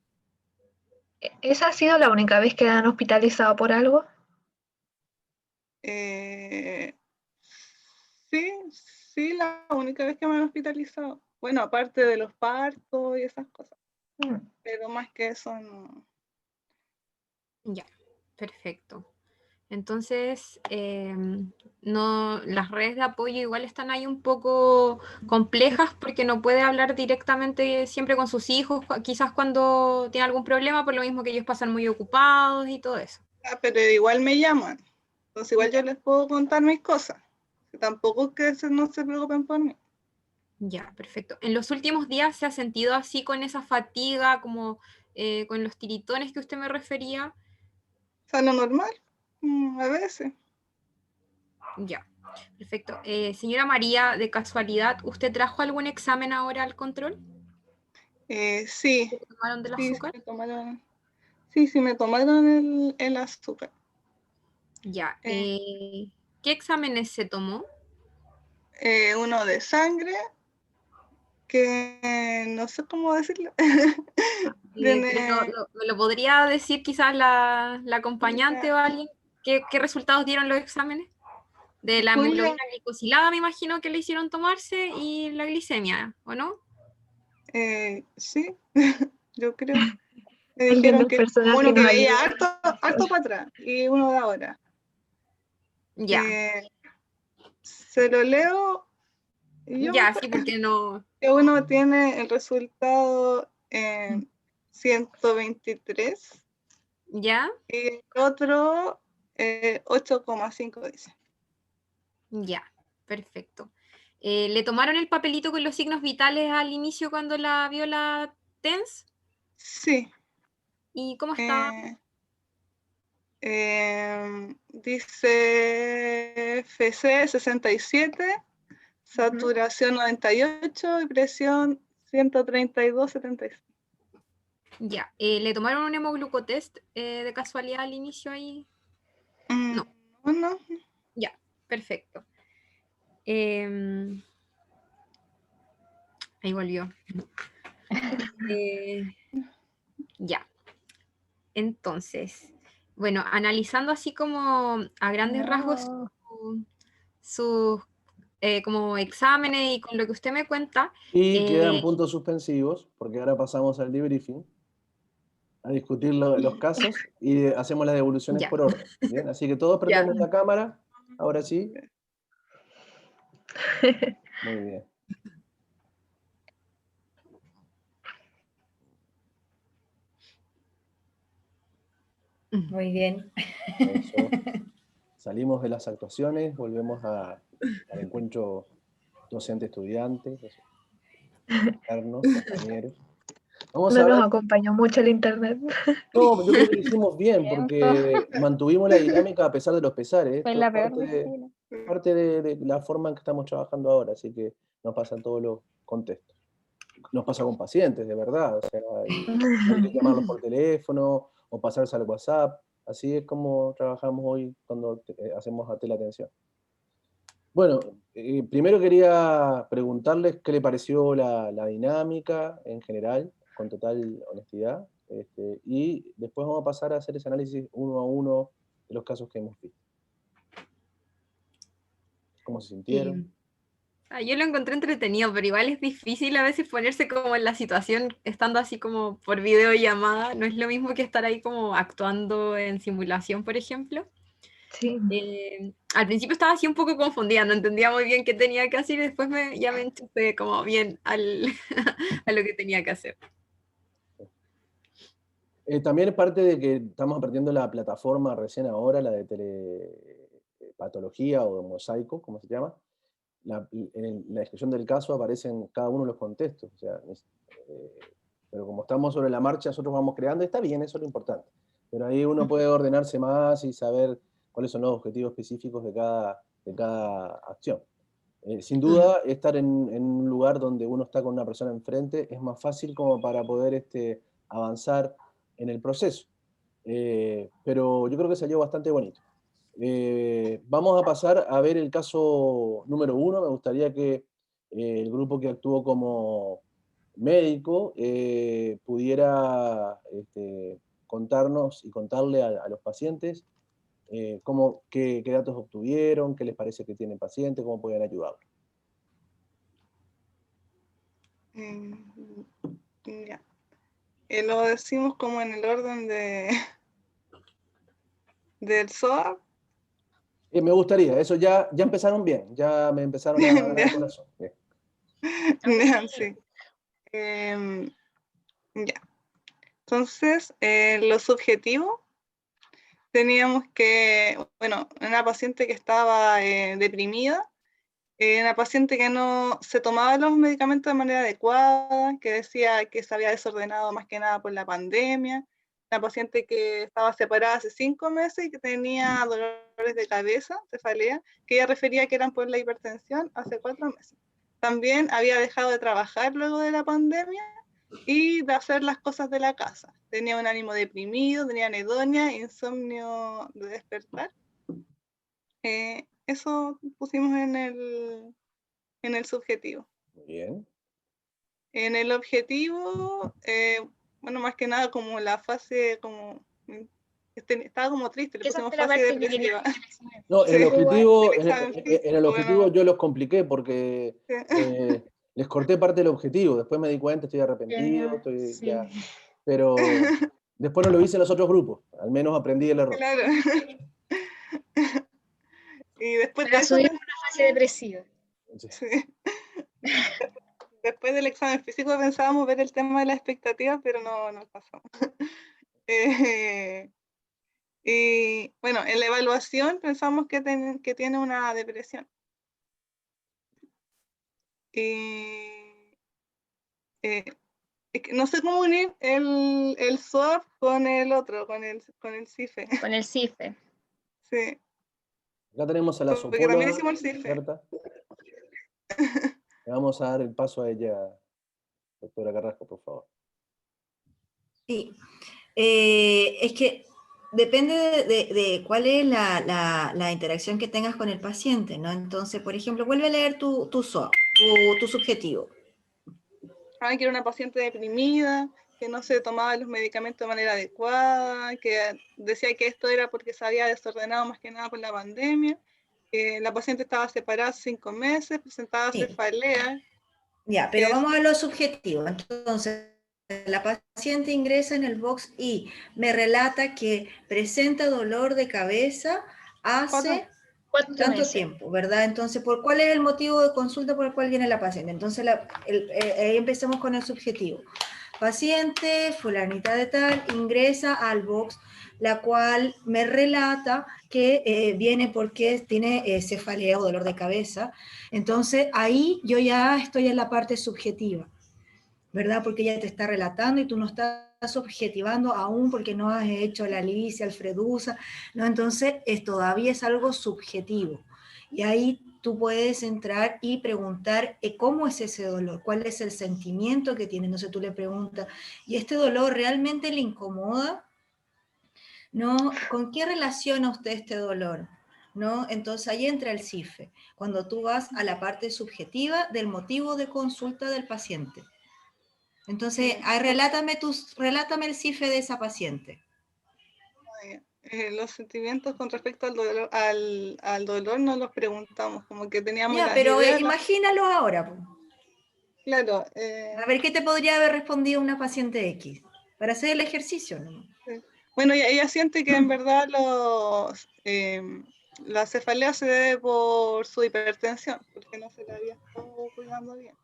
¿Esa ha sido la única vez que la han hospitalizado por algo? Eh, sí, sí, la única vez que me han hospitalizado. Bueno, aparte de los partos y esas cosas. Mm. Pero más que eso no. Ya, perfecto. Entonces, no, las redes de apoyo igual están ahí un poco complejas porque no puede hablar directamente siempre con sus hijos, quizás cuando tiene algún problema, por lo mismo que ellos pasan muy ocupados y todo eso. Ah, pero igual me llaman. Entonces igual yo les puedo contar mis cosas. Tampoco es que no se preocupen por mí. Ya, perfecto. ¿En los últimos días se ha sentido así con esa fatiga, como con los tiritones que usted me refería? O sea, lo normal, a veces. Ya, perfecto. Señora María, de casualidad, ¿usted trajo algún examen ahora al control? Sí, ¿Le tomaron del sí, azúcar? sí me tomaron el azúcar. Ya. Eh, ¿Qué exámenes se tomó? Uno de sangre, que no sé cómo decirlo. Pero ¿me lo podría decir quizás la acompañante o alguien? ¿Qué resultados dieron los exámenes? De la Julia, hemoglobina glicosilada, me imagino que le hicieron tomarse, y la glicemia, ¿o no? sí, yo creo. Me Alguien dijeron del que como personal que uno que nos veía ayuda. harto para atrás y uno de ahora. Ya, Se lo leo y yo, ya, sí, porque no. que uno tiene el resultado en 123 ¿Ya? y el otro 8,5 dice. Ya, perfecto. ¿Le tomaron el papelito con los signos vitales al inicio cuando la vio la TENS? Sí. ¿Y cómo estaba? Dice FC 67, saturación 98 y presión 132/76. Ya. ¿Le tomaron un hemoglucotest de casualidad al inicio ahí? No. No. Ya, perfecto. Ahí volvió. Ya. Entonces, bueno, analizando así como a grandes rasgos No. sus como exámenes y con lo que usted me cuenta, Y quedan puntos suspensivos, porque ahora pasamos al debriefing, a discutir los casos y hacemos las devoluciones ya, por orden. ¿Bien? Así que todos ya. prendemos la cámara. Ahora sí. Muy bien. Muy bien. Eso. Salimos de las actuaciones, volvemos al encuentro docente-estudiante, compañeros. Vamos No a ver. nos acompañó mucho el internet. No, yo creo que lo hicimos bien, Tiempo. porque mantuvimos la dinámica a pesar de los pesares. Fue Esto la es peor parte posible. parte de la forma en que estamos trabajando ahora, así que nos pasa en todos los contextos. Nos pasa con pacientes, de verdad, o sea, hay que llamarlos por teléfono o pasarse al WhatsApp, así es como trabajamos hoy cuando hacemos teleatención. Bueno, primero quería preguntarles qué le pareció la dinámica en general, con total honestidad, y después vamos a pasar a hacer ese análisis uno a uno de los casos que hemos visto. ¿Cómo se sintieron? Yo lo encontré entretenido, pero igual es difícil a veces ponerse como en la situación, estando así como por videollamada. No es lo mismo que estar ahí como actuando en simulación, por ejemplo. Sí. Al principio estaba así un poco confundida, no entendía muy bien qué tenía que hacer y después ya me enchufé como bien a lo que tenía que hacer. También es parte de que estamos aprendiendo la plataforma recién ahora, la de telepatología o de mosaico, como se llama. En la descripción del caso aparecen cada uno de los contextos, o sea, pero como estamos sobre la marcha, nosotros vamos creando, y está bien, eso es lo importante. Pero ahí uno puede ordenarse más y saber cuáles son los objetivos específicos de cada acción. Sin duda, estar en un lugar donde uno está con una persona enfrente es más fácil como para poder avanzar en el proceso. Pero yo creo que salió bastante bonito. Vamos a pasar a ver el caso número 1. Me gustaría que el grupo que actuó como médico pudiera contarnos y contarle a los pacientes qué datos obtuvieron, qué les parece que tienen pacientes, cómo pueden ayudarlos. Ya. Lo decimos como en el orden del SOAP. Me gustaría, eso ya empezaron bien, ya me empezaron a ganar el corazón. Bien. Ya, sí. Ya. Entonces, los objetivos, teníamos que, bueno, una paciente que estaba deprimida, una paciente que no se tomaba los medicamentos de manera adecuada, que decía que se había desordenado más que nada por la pandemia, una paciente que estaba separada hace 5 meses y que tenía dolores de cabeza, cefalea, que ella refería que eran por la hipertensión hace 4 meses. También había dejado de trabajar luego de la pandemia y de hacer las cosas de la casa. Tenía un ánimo deprimido, tenía anedonia, insomnio de despertar. Eso pusimos en el subjetivo. Muy bien. En el objetivo, bueno, más que nada como la fase, como estaba como triste, le pusimos fase depresiva. No, en Sí. el objetivo, En el objetivo yo los compliqué porque les corté parte del objetivo, después me di cuenta, estoy arrepentido, ya, pero después no lo hice en los otros grupos, al menos aprendí el error. Claro. Y después para subir una fase depresiva. Sí. Después del examen físico pensábamos ver el tema de las expectativas, pero no pasó. Y bueno, en la evaluación pensamos que tiene una depresión. Es que no sé cómo unir el SOAP con el otro, con el CIFE. Con el CIFE. Sí. Acá tenemos a la Porque también Sopola, hicimos el CIFE. Le vamos a dar el paso a ella, doctora Carrasco, por favor. Sí, es que depende de cuál es la interacción que tengas con el paciente, ¿no? Entonces, por ejemplo, vuelve a leer tu SOAP, tu subjetivo. Que era una paciente deprimida, que no se tomaba los medicamentos de manera adecuada, que decía que esto era porque se había desordenado más que nada por la pandemia, que la paciente estaba separada hace 5 meses, presentaba cefalea. Ya, pero vamos a lo subjetivo. Entonces, la paciente ingresa en el box y me relata que presenta dolor de cabeza hace tanto tiempo, ¿verdad? Entonces, ¿cuál es el motivo de consulta por el cual viene la paciente? Entonces, ahí empecemos con el subjetivo. Paciente, fulanita de tal, ingresa al box, la cual me relata que viene porque tiene cefalea o dolor de cabeza. Entonces, ahí yo ya estoy en la parte subjetiva. ¿verdad? Porque ella te está relatando y tú no estás objetivando aún porque no has hecho la Alicia, Alfredusa, ¿no? Entonces todavía es algo subjetivo. Y ahí tú puedes entrar y preguntar cómo es ese dolor, cuál es el sentimiento que tiene. Entonces tú le preguntas, ¿y este dolor realmente le incomoda? ¿No? ¿Con qué relaciona usted este dolor? ¿No? Entonces ahí entra el CIFE, cuando tú vas a la parte subjetiva del motivo de consulta del paciente. Entonces, relátame el CIFE de esa paciente. Los sentimientos con respecto al dolor no los preguntamos, como que teníamos Ya, las pero ideas. imagínalos ahora. Claro. A ver, ¿qué te podría haber respondido una paciente X? Para hacer el ejercicio, ¿no? Bueno, ella siente que en verdad la cefalea se debe por su hipertensión, porque no se la había estado cuidando bien.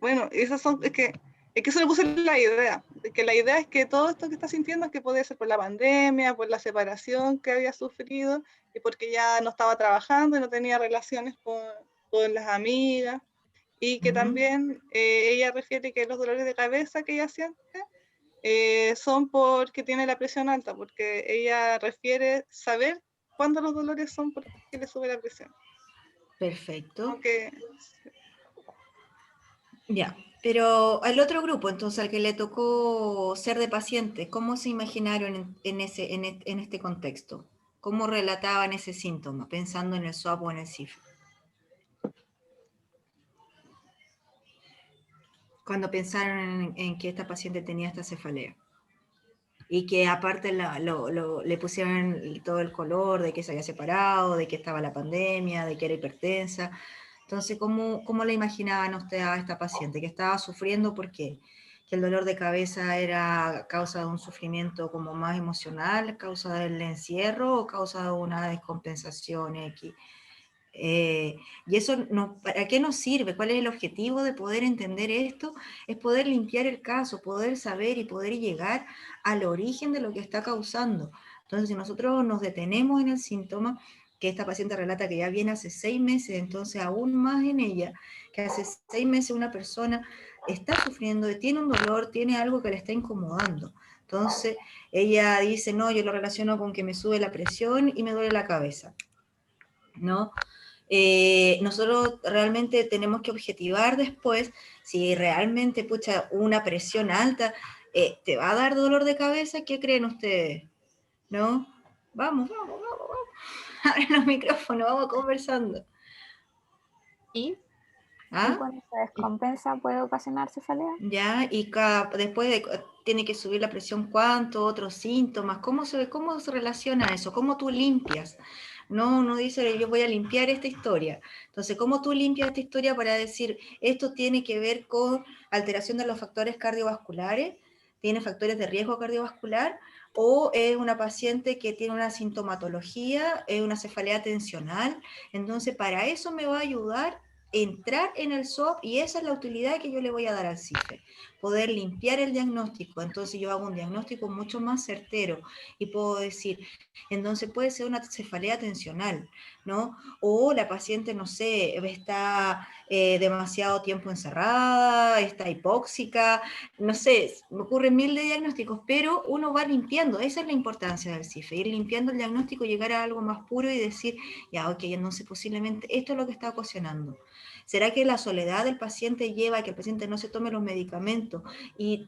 Bueno, esas son, es que eso le puse la idea, de que la idea es que todo esto que está sintiendo es que puede ser por la pandemia, por la separación que había sufrido, y porque ya no estaba trabajando y no tenía relaciones con las amigas, y que también ella refiere que los dolores de cabeza que ella siente son porque tiene la presión alta, porque ella refiere saber cuándo los dolores son porque le sube la presión. Perfecto. Okay. Ya, pero al otro grupo, entonces al que le tocó ser de paciente, ¿cómo se imaginaron en este contexto? ¿Cómo relataban ese síntoma, pensando en el SWAP o en el CIF? Cuando pensaron en que esta paciente tenía esta cefalea. Y que aparte le pusieron todo el color de que se había separado, de que estaba la pandemia, de que era hipertensa. Entonces, ¿cómo le imaginaban usted a esta paciente? ¿Que estaba sufriendo por qué? ¿Que el dolor de cabeza era causa de un sufrimiento como más emocional, causa del encierro o causa de una descompensación X? Y eso, ¿para qué nos sirve? ¿Cuál es el objetivo de poder entender esto? Es poder limpiar el caso, poder saber y poder llegar al origen de lo que está causando. Entonces, si nosotros nos detenemos en el síntoma, que esta paciente relata que ya viene hace 6 meses, entonces aún más en ella, que hace 6 meses una persona está sufriendo, tiene un dolor, tiene algo que le está incomodando. Entonces, ella dice, no, yo lo relaciono con que me sube la presión y me duele la cabeza, ¿no? Nosotros realmente tenemos que objetivar después si realmente, pucha, una presión alta te va a dar dolor de cabeza. ¿Qué creen ustedes? ¿No? Vamos. Abren los micrófonos, vamos conversando. ¿Y? ¿Ah? ¿Y cuando se descompensa puede ocasionar cefalea? Ya, y después tiene que subir la presión, ¿cuánto? Otros síntomas, ¿cómo se relaciona eso? ¿Cómo tú limpias? No dice yo voy a limpiar esta historia. Entonces, ¿cómo tú limpias esta historia para decir esto tiene que ver con alteración de los factores cardiovasculares? ¿Tiene factores de riesgo cardiovascular? ¿O es una paciente que tiene una sintomatología, es una cefalea tensional? Entonces, para eso me va a ayudar entrar en el SWOP y esa es la utilidad que yo le voy a dar al CIFE, poder limpiar el diagnóstico. Entonces yo hago un diagnóstico mucho más certero y puedo decir, entonces puede ser una cefalea tensional, ¿no? O la paciente, no sé, está demasiado tiempo encerrada, está hipóxica, no sé, me ocurren 1000 de diagnósticos, pero uno va limpiando, esa es la importancia del CIFE, ir limpiando el diagnóstico, llegar a algo más puro y decir, ya, ok, entonces posiblemente esto es lo que está ocasionando. ¿Será que la soledad del paciente lleva a que el paciente no se tome los medicamentos y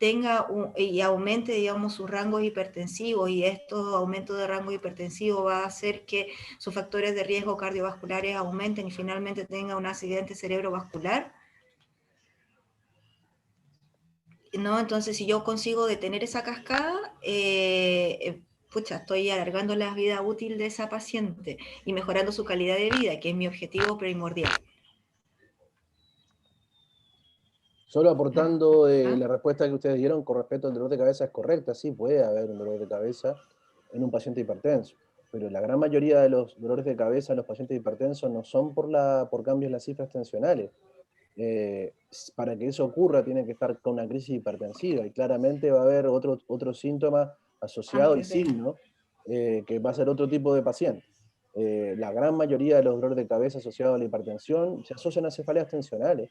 y aumente, digamos, sus rangos hipertensivos, y estos aumentos de rango hipertensivo va a hacer que sus factores de riesgo cardiovasculares aumenten y finalmente tenga un accidente cerebrovascular? ¿No? Entonces, si yo consigo detener esa cascada, pucha, estoy alargando la vida útil de esa paciente y mejorando su calidad de vida, que es mi objetivo primordial. Solo aportando la respuesta que ustedes dieron con respecto al dolor de cabeza es correcta, sí puede haber un dolor de cabeza en un paciente hipertenso, pero la gran mayoría de los dolores de cabeza en los pacientes hipertensos no son por cambios en las cifras tensionales. Para que eso ocurra tiene que estar con una crisis hipertensiva y claramente va a haber otro síntoma asociado y signo que va a ser otro tipo de paciente. La gran mayoría de los dolores de cabeza asociados a la hipertensión se asocian a cefaleas tensionales.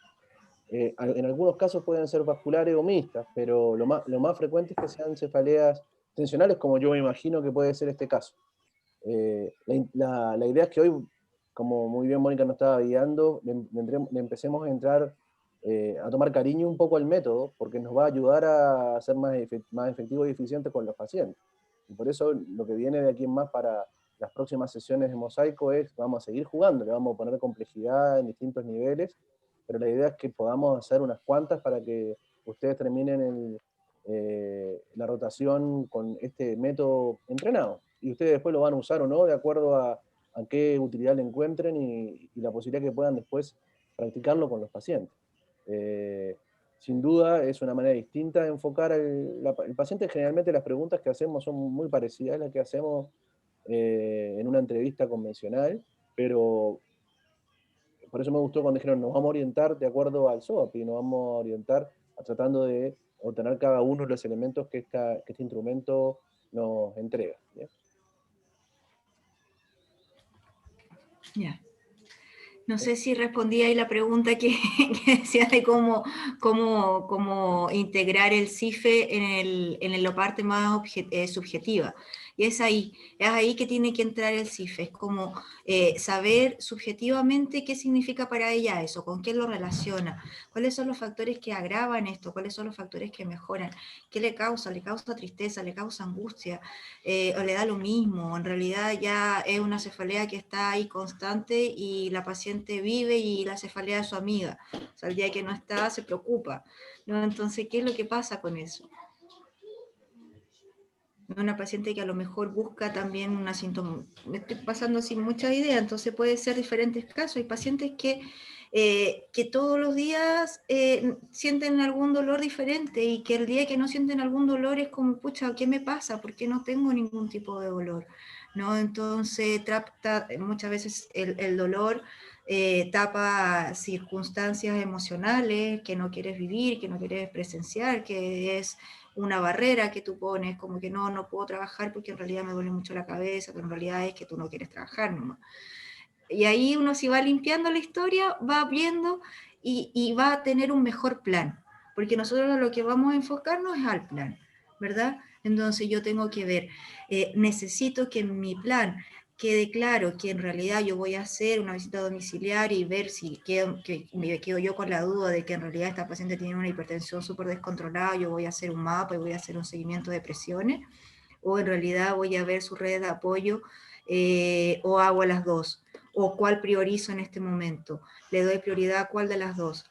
En algunos casos pueden ser vasculares o mixtas, pero lo más frecuente es que sean cefaleas tensionales, como yo me imagino que puede ser este caso. La idea es que hoy, como muy bien Mónica nos estaba guiando, le empecemos a entrar, a tomar cariño un poco al método, porque nos va a ayudar a ser más efectivos y eficientes con los pacientes. Y por eso lo que viene de aquí en más para las próximas sesiones de Mosaico es, vamos a seguir jugando, le vamos a poner complejidad en distintos niveles, pero la idea es que podamos hacer unas cuantas para que ustedes terminen la rotación con este método entrenado. Y ustedes después lo van a usar o no, de acuerdo a qué utilidad le encuentren y la posibilidad que puedan después practicarlo con los pacientes. Sin duda es una manera distinta de enfocar el paciente. Generalmente las preguntas que hacemos son muy parecidas a las que hacemos en una entrevista convencional, pero por eso me gustó cuando dijeron nos vamos a orientar de acuerdo al SOAP y nos vamos a orientar tratando de obtener cada uno de los elementos que este instrumento nos entrega. ¿Bien? Ya. No sé si respondí ahí la pregunta que decía de cómo integrar el CIFE en la parte más subjetiva. Y es ahí que tiene que entrar el CIFE, es como saber subjetivamente qué significa para ella eso, con qué lo relaciona, cuáles son los factores que agravan esto, cuáles son los factores que mejoran, qué le causa tristeza, le causa angustia, o le da lo mismo, en realidad ya es una cefalea que está ahí constante y la paciente vive y la cefalea es su amiga, o sea, el día que no está se preocupa, ¿no? Entonces, ¿qué es lo que pasa con eso? Una paciente que a lo mejor busca también una síntoma, me estoy pasando sin mucha idea, entonces puede ser diferentes casos, hay pacientes que todos los días sienten algún dolor diferente y que el día que no sienten algún dolor es como, pucha, ¿qué me pasa? ¿Por qué no tengo ningún tipo de dolor? ¿No? Entonces muchas veces el dolor tapa circunstancias emocionales que no quieres vivir, que no quieres presenciar, que es una barrera que tú pones, como que no puedo trabajar porque en realidad me duele mucho la cabeza, pero en realidad es que tú no quieres trabajar nomás. Y ahí uno si va limpiando la historia, va viendo y va a tener un mejor plan, porque nosotros lo que vamos a enfocarnos es al plan, ¿verdad? Entonces yo tengo que ver, necesito que en mi plan quede claro que en realidad yo voy a hacer una visita domiciliaria y ver si me quedo yo con la duda de que en realidad esta paciente tiene una hipertensión súper descontrolada, yo voy a hacer un mapa y voy a hacer un seguimiento de presiones, o en realidad voy a ver su red de apoyo, o hago las dos, o cuál priorizo en este momento, le doy prioridad a cuál de las dos,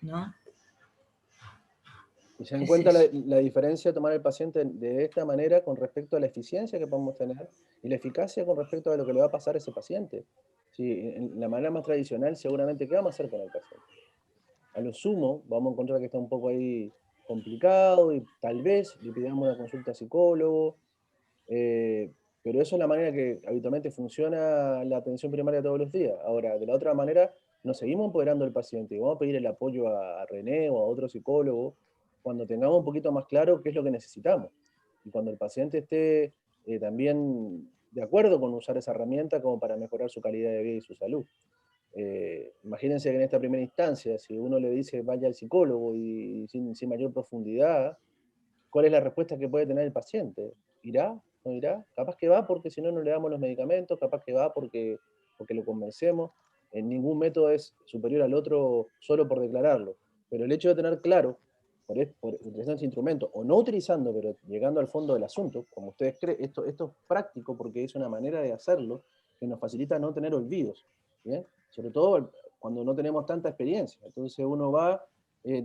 ¿no? Y se dan cuenta la diferencia de tomar el paciente de esta manera con respecto a la eficiencia que podemos tener y la eficacia con respecto a lo que le va a pasar a ese paciente. Sí, en la manera más tradicional, seguramente, ¿qué vamos a hacer con el paciente? A lo sumo, vamos a encontrar que está un poco ahí complicado y tal vez le pidamos una consulta a psicólogo, pero eso es la manera que habitualmente funciona la atención primaria todos los días. Ahora, de la otra manera, nos seguimos empoderando del paciente y vamos a pedir el apoyo a René o a otro psicólogo cuando tengamos un poquito más claro qué es lo que necesitamos. Y cuando el paciente esté también de acuerdo con usar esa herramienta como para mejorar su calidad de vida y su salud. Imagínense que en esta primera instancia, si uno le dice vaya al psicólogo y sin mayor profundidad, ¿cuál es la respuesta que puede tener el paciente? ¿Irá? ¿No irá? Capaz que va porque si no, no le damos los medicamentos, capaz que va porque lo convencemos. En ningún método es superior al otro solo por declararlo. Pero el hecho de tener claro, por utilizando ese instrumento, o no utilizando, pero llegando al fondo del asunto, como ustedes creen, esto es práctico porque es una manera de hacerlo que nos facilita no tener olvidos. ¿Bien? Sobre todo cuando no tenemos tanta experiencia. Entonces uno va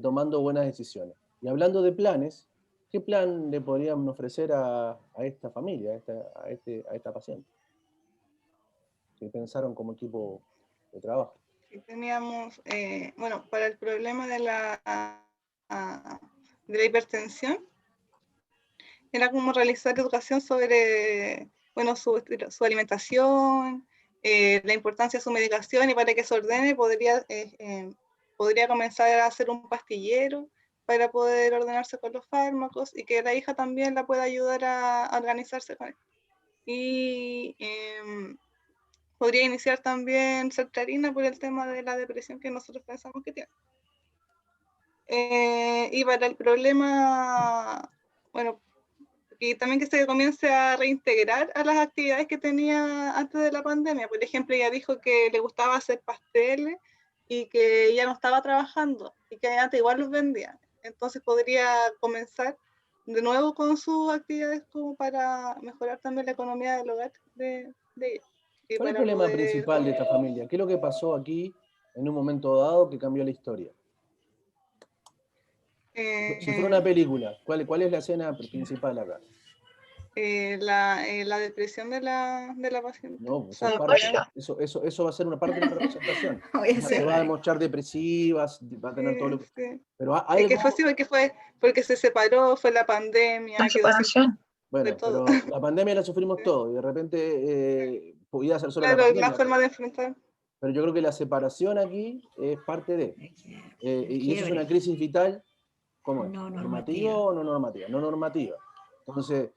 tomando buenas decisiones. Y hablando de planes, ¿qué plan le podrían ofrecer a esta familia, a esta paciente? ¿Qué pensaron como equipo de trabajo? Teníamos, bueno, para el problema de la hipertensión, era como realizar educación sobre, bueno, su alimentación, la importancia de su medicación, y para que se ordene podría comenzar a hacer un pastillero para poder ordenarse con los fármacos y que la hija también la pueda ayudar a organizarse con él. Y podría iniciar también sertralina por el tema de la depresión que nosotros pensamos que tiene. Y para el problema, bueno, y también que se comience a reintegrar a las actividades que tenía antes de la pandemia. Por ejemplo, ella dijo que le gustaba hacer pasteles y que ya no estaba trabajando y que antes igual los vendía. Entonces podría comenzar de nuevo con sus actividades como para mejorar también la economía del hogar de ella. Y ¿Cuál es el para problema poder principal de esta familia? ¿Qué es lo que pasó aquí en un momento dado que cambió la historia? Si fuera una película, ¿cuál es la escena principal acá? la depresión de la paciente. No, O sea, eso va a ser una parte de la representación. Voy a Se hacer- va a demostrar depresiva, va a tener todo lo que... sí. Pero Es hay que algo... fue así porque se separó, fue la pandemia, La quedó sin separación. Bueno, de todo. pero la pandemia la sufrimos Sí. todos y de repente podía ser solo la Claro, pandemia. la forma de enfrentar. Pero yo creo que la separación aquí es parte de... y eso es una quiebre. crisis vital, ¿cómo es? No ¿Normativa normativa. o no normativa? No normativa. Entonces,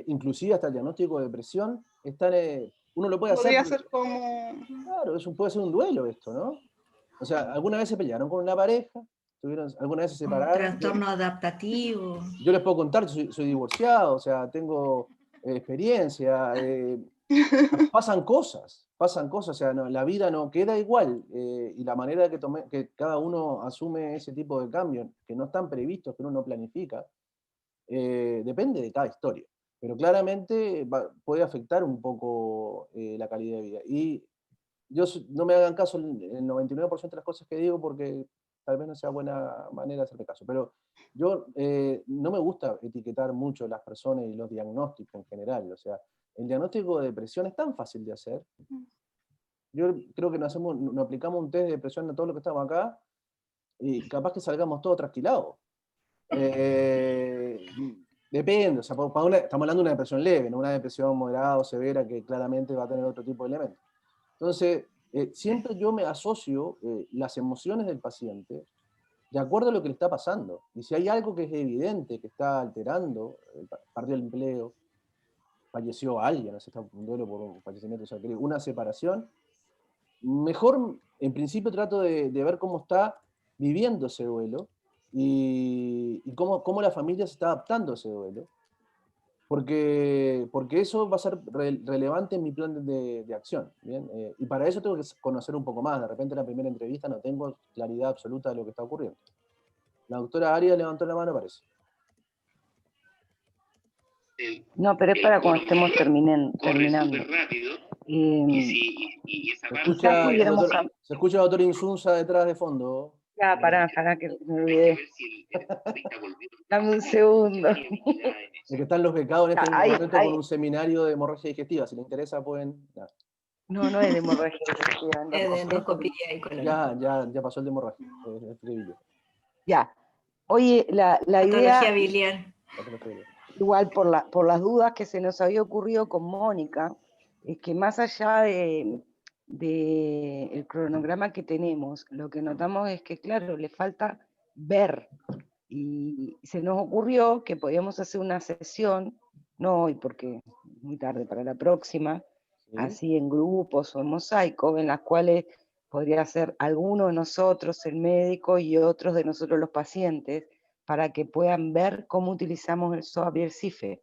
inclusive hasta el diagnóstico de depresión, uno lo puede hacer. Podría ser como... Claro, puede ser un duelo esto, ¿no? O sea, ¿alguna vez se pelearon con una pareja? ¿Alguna vez se Un separaron? trastorno adaptativo. Yo les puedo contar, soy divorciado, o sea, tengo experiencia, pasan cosas, o sea, la vida no queda igual, y la manera que cada uno asume ese tipo de cambios, que no están previstos, que uno no planifica, depende de cada historia. Pero claramente puede afectar un poco la calidad de vida. Y no me hagan caso el 99% de las cosas que digo porque tal vez no sea buena manera de hacerme caso, pero yo no me gusta etiquetar mucho las personas y los diagnósticos en general. O sea, el diagnóstico de depresión es tan fácil de hacer. Yo creo que nos aplicamos un test de depresión a todos los que estamos acá y capaz que salgamos todos trasquilados. Depende, o sea, estamos hablando de una depresión leve, no una depresión moderada o severa que claramente va a tener otro tipo de elementos. Entonces, siempre yo me asocio las emociones del paciente de acuerdo a lo que le está pasando. Y si hay algo que es evidente, que está alterando, perdió el empleo, falleció alguien, no sé, está un duelo por un fallecimiento, o sea, una separación, mejor, en principio trato de ver cómo está viviendo ese duelo y cómo la familia se está adaptando a ese duelo. Porque eso va a ser relevante en mi plan de acción. ¿Bien? Y para eso tengo que conocer un poco más. De repente en la primera entrevista no tengo claridad absoluta de lo que está ocurriendo. La doctora Arias levantó la mano, parece. No, pero es para cuando estemos terminando. Se escucha la doctora Insunza detrás de fondo. Ya, pará, que me olvidé. Dame un segundo. Es que están los becados en este momento con un seminario de hemorragia digestiva. Si les interesa, pueden... No es de hemorragia digestiva. Es de endoscopía y colon. Ya pasó el de hemorragia. Ya. Oye, la idea... Patología biliar. Igual por las dudas que se nos había ocurrido con Mónica, es que más allá de el cronograma que tenemos, lo que notamos es que, claro, le falta ver. Y se nos ocurrió que podíamos hacer una sesión, no hoy porque es muy tarde, para la próxima, así en grupos o en mosaico, en las cuales podría ser alguno de nosotros, el médico, y otros de nosotros los pacientes, para que puedan ver cómo utilizamos el SOAP y el CIFE.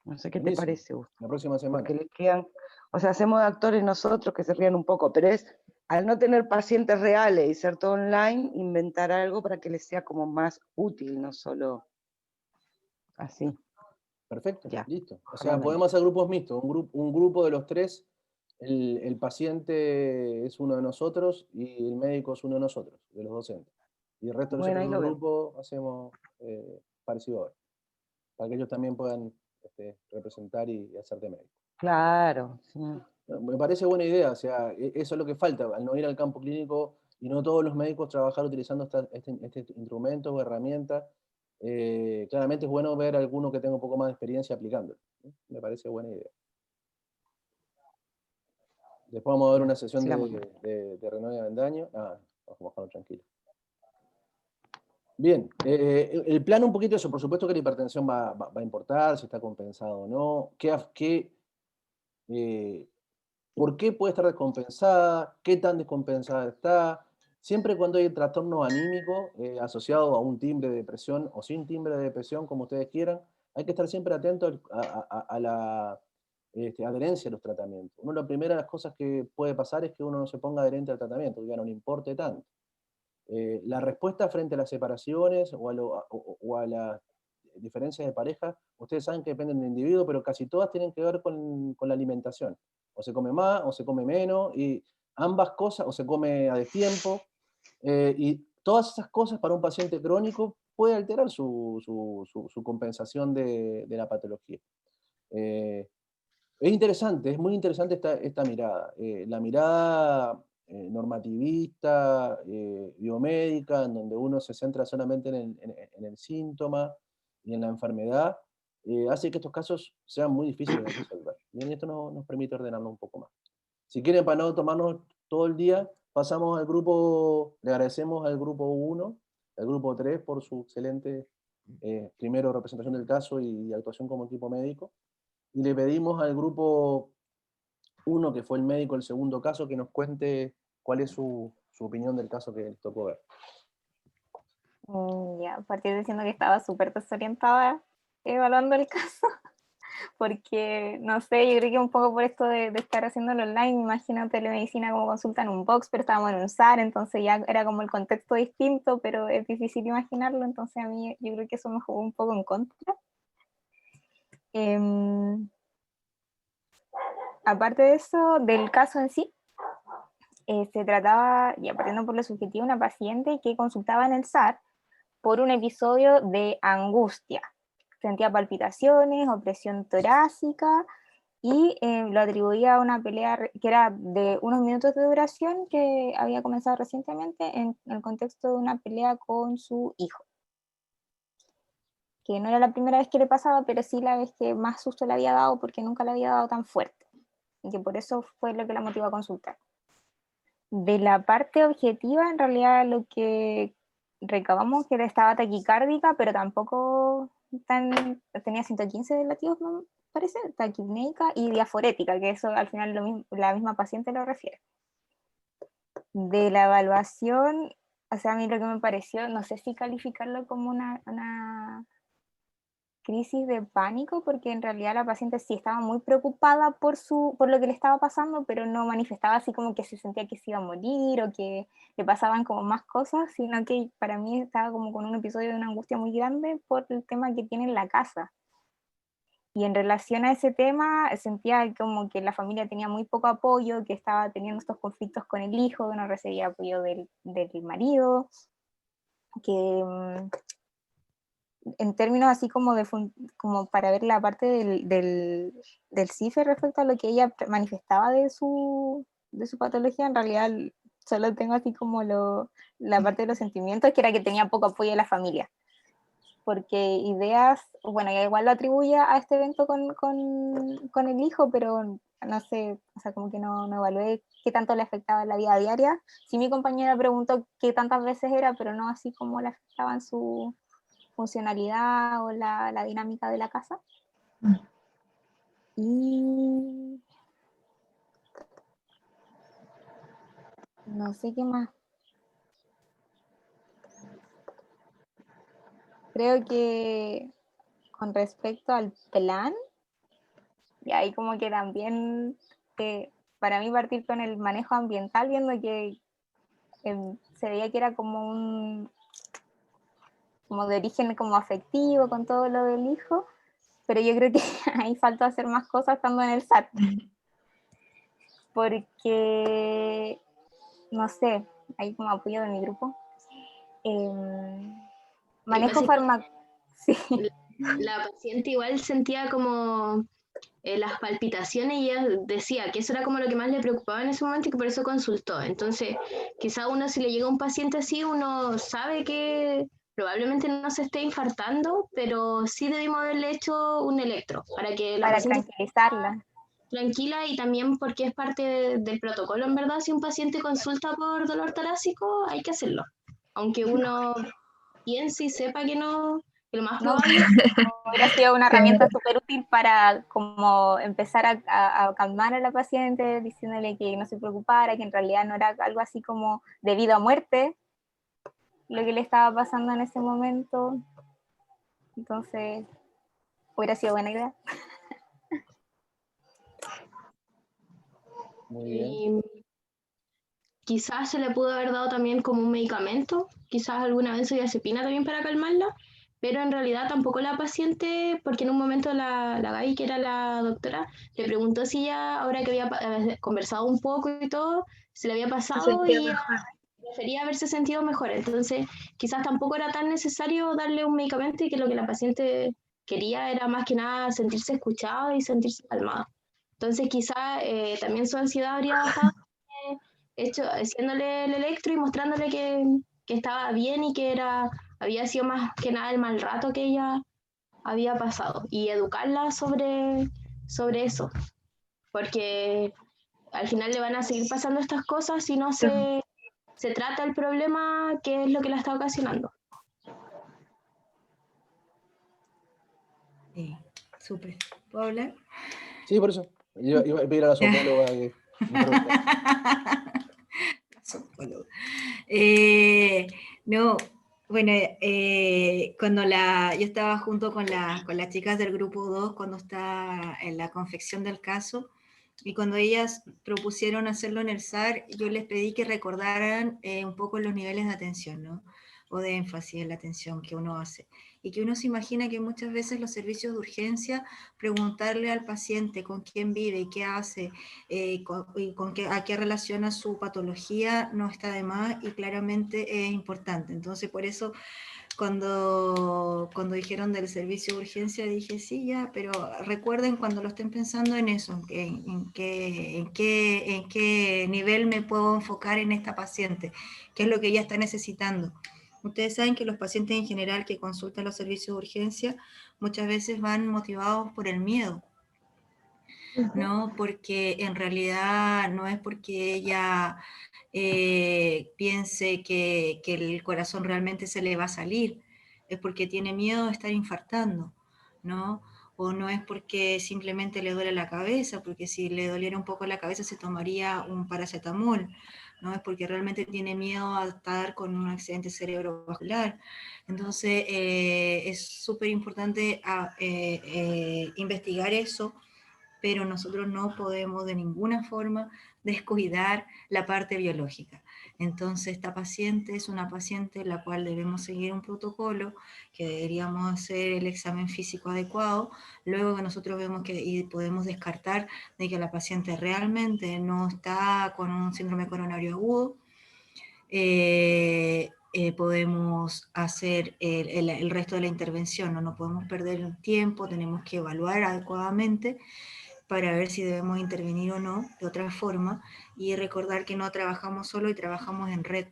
No sé qué te parece, Gustavo. La próxima semana. Porque les quedan, o sea, hacemos de actores nosotros que se rían un poco, pero es, al no tener pacientes reales y ser todo online, inventar algo para que les sea como más útil, no solo así. Perfecto, ya. Listo. O sea, podemos hacer grupos mixtos, un grupo de los tres, el paciente es uno de nosotros y el médico es uno de nosotros, de los docentes. Y el resto de nosotros en un grupo hacemos parecido ahora, para que ellos también puedan representar y hacer de médico. Claro. Sí. Me parece buena idea, o sea, eso es lo que falta, al no ir al campo clínico y no todos los médicos trabajar utilizando este instrumento o herramienta. Claramente es bueno ver a alguno que tenga un poco más de experiencia aplicándolo. Me parece buena idea. Después vamos a ver una sesión de Renaud y Avendaño. Vamos a bajarlo tranquilo. Bien, el plan un poquito eso, por supuesto que la hipertensión va a importar, si está compensado o no, ¿por qué puede estar descompensada? ¿Qué tan descompensada está? Siempre cuando hay trastorno anímico asociado a un timbre de depresión o sin timbre de depresión, como ustedes quieran, hay que estar siempre atento a la adherencia a los tratamientos. Una de las primeras cosas que puede pasar es que uno no se ponga adherente al tratamiento, que ya no le importe tanto. La respuesta frente a las separaciones o a las diferencias de pareja, ustedes saben que dependen del individuo, pero casi todas tienen que ver con la alimentación. O se come más o se come menos, y ambas cosas, o se come a destiempo, y todas esas cosas para un paciente crónico puede alterar su compensación de la patología. Es interesante, es muy interesante esta mirada. La mirada normativista, biomédica, en donde uno se centra solamente en el síntoma y en la enfermedad, hace que estos casos sean muy difíciles de resolver. Y esto nos permite ordenarlo un poco más. Si quieren, para no tomarnos todo el día, pasamos al grupo, le agradecemos al grupo 1, al grupo 3 por su excelente, primero, representación del caso y actuación como equipo médico. Y le pedimos al grupo 1, que fue el médico del segundo caso, que nos cuente cuál es su opinión del caso que les tocó ver. Ya, a partir diciendo que estaba súper desorientada evaluando el caso, porque, no sé, yo creo que un poco por esto de estar haciéndolo online, me imagino telemedicina como consulta en un box, pero estábamos en un SAR, entonces ya era como el contexto distinto, pero es difícil imaginarlo, entonces a mí yo creo que eso me jugó un poco en contra. Aparte de eso, del caso en sí, se trataba, ya partiendo por lo subjetivo, una paciente que consultaba en el SAR por un episodio de angustia. Sentía palpitaciones, opresión torácica, y lo atribuía a una pelea que era de unos minutos de duración que había comenzado recientemente en el contexto de una pelea con su hijo. Que no era la primera vez que le pasaba, pero sí la vez que más susto le había dado, porque nunca le había dado tan fuerte. Y que por eso fue lo que la motivó a consultar. De la parte objetiva, en realidad lo que recabamos que estaba taquicárdica, pero tampoco tenía 115 de latidos, me parece, taquipneica y diaforética, que eso al final la misma paciente lo refiere. De la evaluación, o sea, a mí lo que me pareció, no sé si calificarlo como una crisis de pánico, porque en realidad la paciente sí estaba muy preocupada por lo que le estaba pasando, pero no manifestaba así como que se sentía que se iba a morir o que le pasaban como más cosas, sino que para mí estaba como con un episodio de una angustia muy grande por el tema que tiene en la casa. Y en relación a ese tema, sentía como que la familia tenía muy poco apoyo, que estaba teniendo estos conflictos con el hijo, que no recibía apoyo del marido, que en términos así como para ver la parte del CIFE respecto a lo que ella manifestaba de su patología, en realidad solo tengo así como la parte de los sentimientos, que era que tenía poco apoyo de la familia. Porque ideas, bueno, igual lo atribuye a este evento con el hijo, pero no sé, o sea, como que no evalué qué tanto le afectaba en la vida diaria. Sí, mi compañera preguntó qué tantas veces era, pero no así como le afectaba en su funcionalidad o la dinámica de la casa. Y no sé qué más. Creo que con respecto al plan, y ahí como que también para mí partir con el manejo ambiental, viendo que se veía que era como de origen como afectivo con todo lo del hijo, pero yo creo que ahí faltó hacer más cosas estando en el SAT, porque no sé, ahí como apoyo de mi grupo, manejo fármaco. Sí. La paciente igual sentía como las palpitaciones, y ella decía que eso era como lo que más le preocupaba en ese momento y que por eso consultó. Entonces, quizá uno, si le llega un paciente así, uno sabe que probablemente no se esté infartando, pero sí debimos haberle hecho un electro para que la paciente tranquilizarla. Tranquila, y también porque es parte del protocolo, en verdad. Si un paciente consulta por dolor torácico, hay que hacerlo, aunque uno piense y sepa que Lo más No, probable hubiera sido una herramienta súper útil para como empezar a calmar a la paciente, diciéndole que no se preocupara, que en realidad no era algo así como de vida o muerte lo que le estaba pasando en ese momento. Entonces, hubiera sido buena idea. Muy bien. y quizás se le pudo haber dado también como un medicamento, quizás alguna benzodiazepina también para calmarla, pero en realidad tampoco la paciente, porque en un momento la Gaby, que era la doctora, le preguntó si ella, ahora que había conversado un poco y todo, se le había Se pasado sentía y mejor. prefería haberse sentido mejor. Entonces, quizás tampoco era tan necesario darle un medicamento y que lo que la paciente quería era más que nada sentirse escuchada y sentirse calmada. Entonces, quizás también su ansiedad habría bajado haciéndole el electro y mostrándole que estaba bien y que había sido más que nada el mal rato que ella había pasado y educarla sobre eso, porque al final le van a seguir pasando estas cosas si no se trata el problema que es lo que la está ocasionando. Sí, súper. ¿Puedo hablar? Sí, por eso. Iba a pedir a la zoóloga que me pregunte. No, bueno, cuando yo estaba junto con las chicas del grupo 2 cuando está en la confección del caso, y cuando ellas propusieron hacerlo en el SAR, yo les pedí que recordaran un poco los niveles de atención, ¿no? O de énfasis en la atención que uno hace. Y que uno se imagina que muchas veces los servicios de urgencia, preguntarle al paciente con quién vive y qué hace, a qué relaciona su patología, no está de más y claramente es importante. Entonces, por eso, cuando dijeron del servicio de urgencia, dije, sí, ya, pero recuerden cuando lo estén pensando en eso, en qué nivel me puedo enfocar en esta paciente, qué es lo que ella está necesitando. Ustedes saben que los pacientes en general que consultan los servicios de urgencia muchas veces van motivados por el miedo, ¿no? Porque en realidad no es porque ella piense que el corazón realmente se le va a salir, es porque tiene miedo de estar infartando, ¿no? O no es porque simplemente le duele la cabeza, porque si le doliera un poco la cabeza se tomaría un paracetamol, ¿no? Es porque realmente tiene miedo a estar con un accidente cerebrovascular. Entonces es súper importante investigar eso, pero nosotros no podemos de ninguna forma descuidar la parte biológica. Entonces, esta paciente es una paciente en la cual debemos seguir un protocolo, que deberíamos hacer el examen físico adecuado, luego que nosotros vemos y podemos descartar de que la paciente realmente no está con un síndrome coronario agudo, podemos hacer el resto de la intervención, no podemos perder el tiempo, tenemos que evaluar adecuadamente para ver si debemos intervenir o no de otra forma, y recordar que no trabajamos solo y trabajamos en red.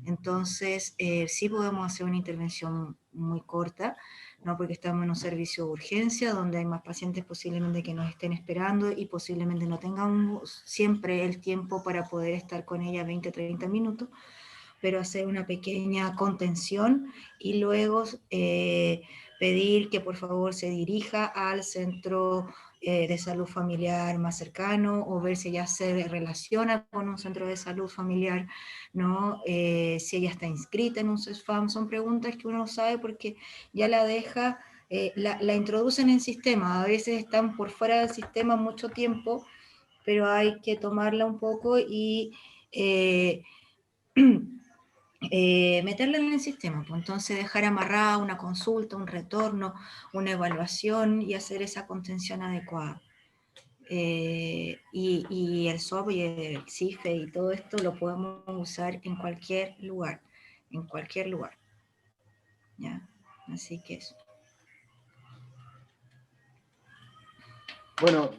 Entonces, sí podemos hacer una intervención muy corta, ¿no? Porque estamos en un servicio de urgencia donde hay más pacientes posiblemente que nos estén esperando y posiblemente no tengamos siempre el tiempo para poder estar con ella 20 o 30 minutos, pero hacer una pequeña contención y luego pedir que por favor se dirija al centro de salud familiar más cercano, o ver si ella se relaciona con un centro de salud familiar, ¿no? Si ella está inscrita en un CESFAM, son preguntas que uno no sabe porque ya la deja, la introducen en el sistema, a veces están por fuera del sistema mucho tiempo, pero hay que tomarla un poco y meterla en el sistema, pues entonces dejar amarrada una consulta, un retorno, una evaluación y hacer esa contención adecuada. Y el SOP y el CIFE y todo esto lo podemos usar en cualquier lugar, ¿ya? Así que eso. Bueno,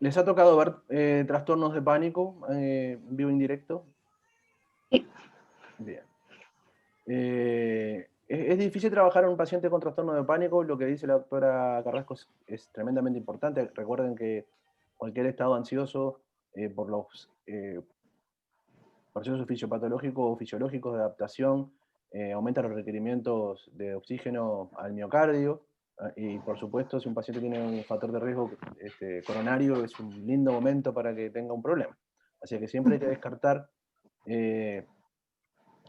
¿les ha tocado ver trastornos de pánico en vivo indirecto? Sí. Bien. Es difícil trabajar en un paciente con trastorno de pánico, lo que dice la doctora Carrasco es tremendamente importante. Recuerden que cualquier estado ansioso por los procesos fisiopatológicos o fisiológicos de adaptación aumenta los requerimientos de oxígeno al miocardio, y por supuesto, si un paciente tiene un factor de riesgo coronario, es un lindo momento para que tenga un problema. Así que siempre hay que descartar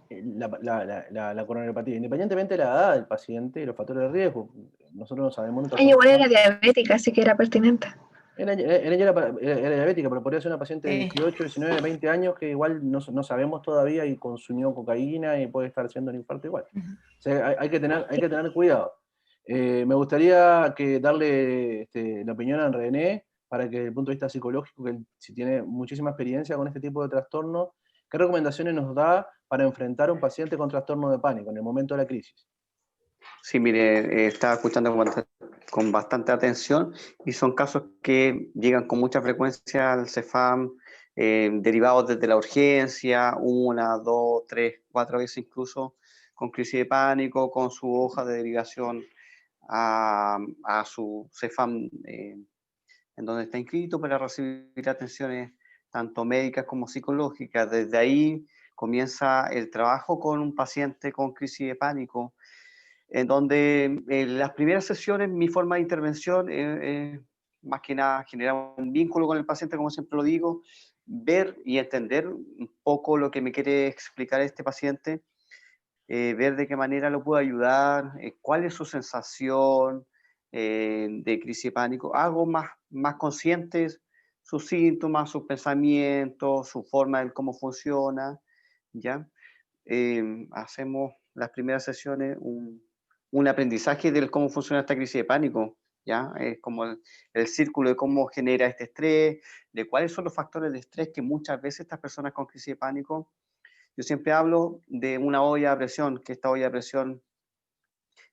la coronariopatía, independientemente de la edad del paciente y los factores de riesgo. Nosotros no sabemos. Ella igual era diabética, así que era pertinente. Era diabética, pero podría ser una paciente de 18, 19, 20 años que igual no sabemos todavía y consumió cocaína y puede estar haciendo un infarto igual. O sea, hay que tener cuidado. Me gustaría darle la opinión a René para que desde el punto de vista psicológico, que él si tiene muchísima experiencia con este tipo de trastornos, ¿qué recomendaciones nos da para enfrentar a un paciente con trastorno de pánico en el momento de la crisis? Sí, mire, estaba escuchando con bastante atención y son casos que llegan con mucha frecuencia al CEFAM, derivados desde la urgencia, 1, 2, 3, 4 veces incluso, con crisis de pánico, con su hoja de derivación a su CEFAM en donde está inscrito para recibir atenciones tanto médicas como psicológicas. Desde ahí comienza el trabajo con un paciente con crisis de pánico, en donde en las primeras sesiones mi forma de intervención más que nada generar un vínculo con el paciente, como siempre lo digo, ver y entender un poco lo que me quiere explicar este paciente, ver de qué manera lo puedo ayudar, cuál es su sensación de crisis de pánico. Hago más conscientes sus síntomas, sus pensamientos, su forma de cómo funciona, ¿ya? Hacemos las primeras sesiones un aprendizaje de cómo funciona esta crisis de pánico, ¿ya? Es como el círculo de cómo genera este estrés, de cuáles son los factores de estrés que muchas veces estas personas con crisis de pánico. Yo siempre hablo de una olla a presión, que esta olla a presión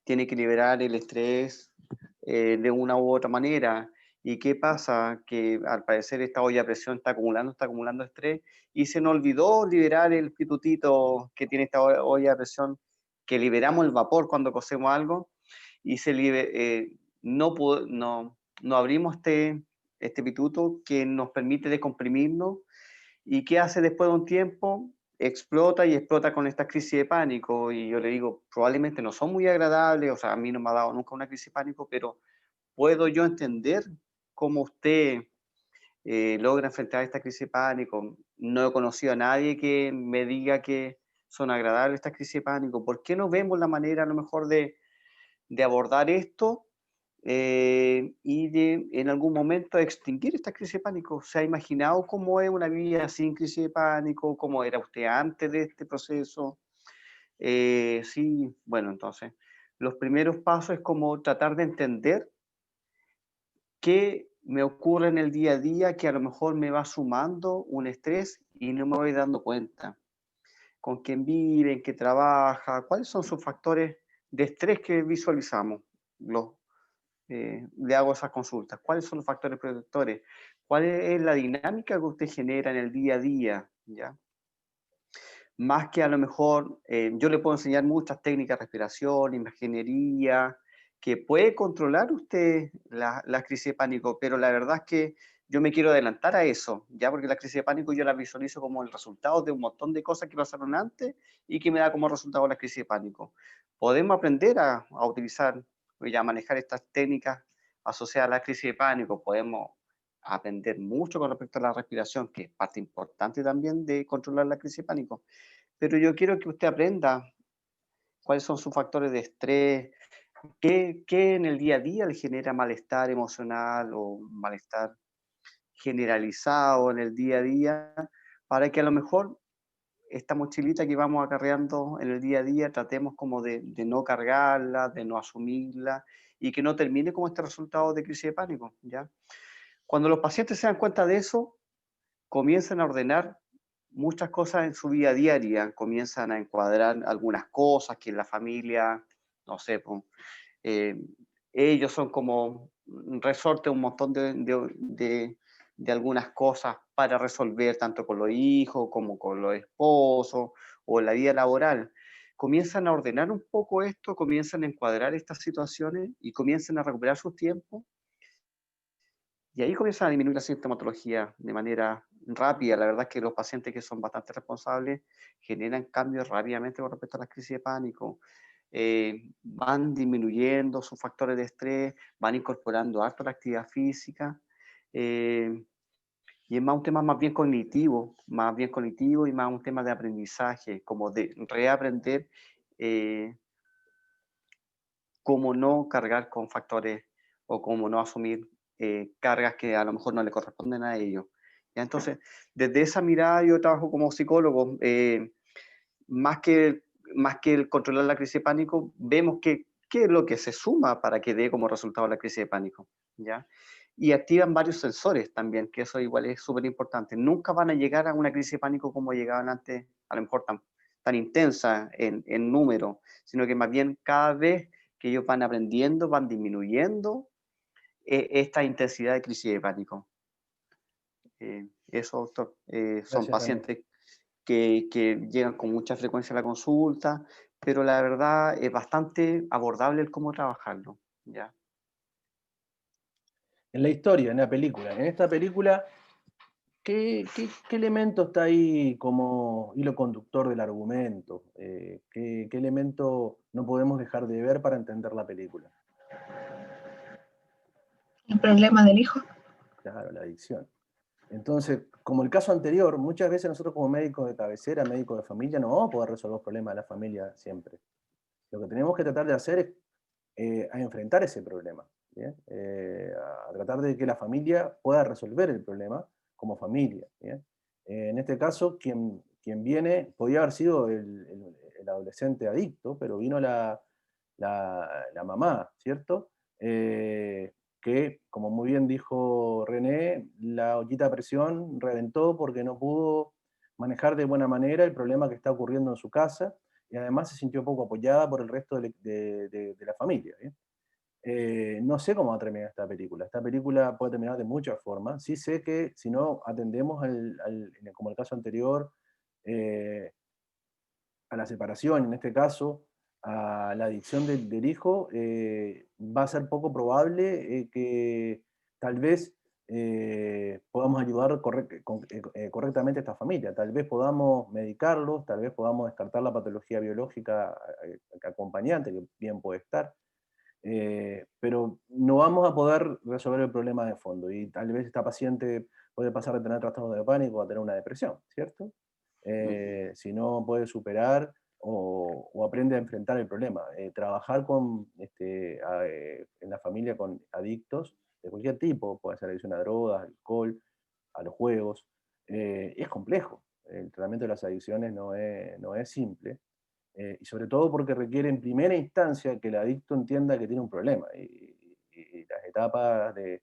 tiene que liberar el estrés de una u otra manera. ¿Y qué pasa? Que al parecer esta olla a presión está acumulando estrés y se nos olvidó liberar el pitutito que tiene esta olla a presión, que liberamos el vapor cuando cocemos algo y no abrimos este pituto que nos permite descomprimirnos. ¿Y qué hace después de un tiempo? Explota con esta crisis de pánico, y yo le digo, probablemente no son muy agradables, o sea, a mí no me ha dado nunca una crisis de pánico, pero puedo yo entender cómo usted logra enfrentar esta crisis de pánico. No he conocido a nadie que me diga que son agradables estas crisis de pánico. ¿Por qué no vemos la manera a lo mejor de abordar esto y de en algún momento extinguir esta crisis de pánico? ¿Se ha imaginado cómo es una vida sin crisis de pánico? ¿Cómo era usted antes de este proceso? Sí, bueno, entonces, los primeros pasos es como tratar de entender qué me ocurre en el día a día que a lo mejor me va sumando un estrés y no me voy dando cuenta. Con quién vive, en qué trabaja, cuáles son sus factores de estrés que visualizamos. Le hago esas consultas. ¿Cuáles son los factores protectores? ¿Cuál es la dinámica que usted genera en el día a día? ¿Ya? Más que a lo mejor, yo le puedo enseñar muchas técnicas de respiración, imaginería, que puede controlar usted la crisis de pánico, pero la verdad es que yo me quiero adelantar a eso, ya, porque la crisis de pánico yo la visualizo como el resultado de un montón de cosas que pasaron antes y que me da como resultado la crisis de pánico. Podemos aprender a utilizar y a manejar estas técnicas asociadas a la crisis de pánico, podemos aprender mucho con respecto a la respiración, que es parte importante también de controlar la crisis de pánico. Pero yo quiero que usted aprenda cuáles son sus factores de estrés, qué en el día a día le genera malestar emocional o malestar generalizado en el día a día, para que a lo mejor esta mochilita que vamos acarreando en el día a día tratemos como de no cargarla, de no asumirla y que no termine como este resultado de crisis de pánico, ¿ya? Cuando los pacientes se dan cuenta de eso, comienzan a ordenar muchas cosas en su vida diaria, comienzan a encuadrar algunas cosas que en la familia, no sé, pues, ellos son como resorte un montón de algunas cosas para resolver, tanto con los hijos como con los esposos o en la vida laboral. Comienzan a ordenar un poco esto, comienzan a encuadrar estas situaciones y comienzan a recuperar sus tiempos. Y ahí comienza a disminuir la sintomatología de manera rápida. La verdad es que los pacientes que son bastante responsables generan cambios rápidamente con respecto a las crisis de pánico. Van disminuyendo sus factores de estrés, van incorporando harto la actividad física, y es más un tema más bien cognitivo y más un tema de aprendizaje, como de reaprender cómo no cargar con factores o cómo no asumir cargas que a lo mejor no le corresponden a ellos. ¿Ya? Entonces, desde esa mirada yo trabajo como psicólogo, más que el controlar la crisis de pánico, vemos qué es lo que se suma para que dé como resultado la crisis de pánico, ¿ya? Y activan varios sensores también, que eso igual es súper importante. Nunca van a llegar a una crisis de pánico como llegaban antes, a lo mejor tan intensa en número, sino que más bien cada vez que ellos van aprendiendo, van disminuyendo esta intensidad de crisis de pánico. Eso, doctor, son Gracias, pacientes que llegan con mucha frecuencia a la consulta, pero la verdad es bastante abordable el cómo trabajarlo, ¿ya? En la historia, en la película. En esta película, ¿qué elemento está ahí como hilo conductor del argumento? ¿Qué elemento no podemos dejar de ver para entender la película? El problema del hijo. Claro, la adicción. Entonces, como el caso anterior, muchas veces nosotros como médicos de cabecera, médicos de familia, no vamos a poder resolver los problemas de la familia siempre. Lo que tenemos que tratar de hacer es a enfrentar ese problema, ¿bien? A tratar de que la familia pueda resolver el problema como familia, ¿bien? En este caso, quien viene, podía haber sido el adolescente adicto, pero vino la mamá, ¿cierto? Que, como muy bien dijo René, la ollita a presión reventó porque no pudo manejar de buena manera el problema que está ocurriendo en su casa, y además se sintió poco apoyada por el resto de la familia, ¿bien? No sé cómo va a terminar esta película. Esta película puede terminar de muchas formas. Sí sé que si no atendemos, como el caso anterior, a la separación, en este caso, a la adicción del hijo, va a ser poco probable que tal vez podamos ayudar correctamente a esta familia. Tal vez podamos medicarlos, tal vez podamos descartar la patología biológica acompañante, que bien puede estar. Pero no vamos a poder resolver el problema de fondo, y tal vez esta paciente puede pasar de tener trastorno de pánico a tener una depresión, ¿cierto? Si no puede superar o aprende a enfrentar el problema. Trabajar en la familia con adictos de cualquier tipo, puede ser adicción a drogas, alcohol, a los juegos, es complejo. El tratamiento de las adicciones no es simple. Y sobre todo porque requiere en primera instancia que el adicto entienda que tiene un problema, y las etapas de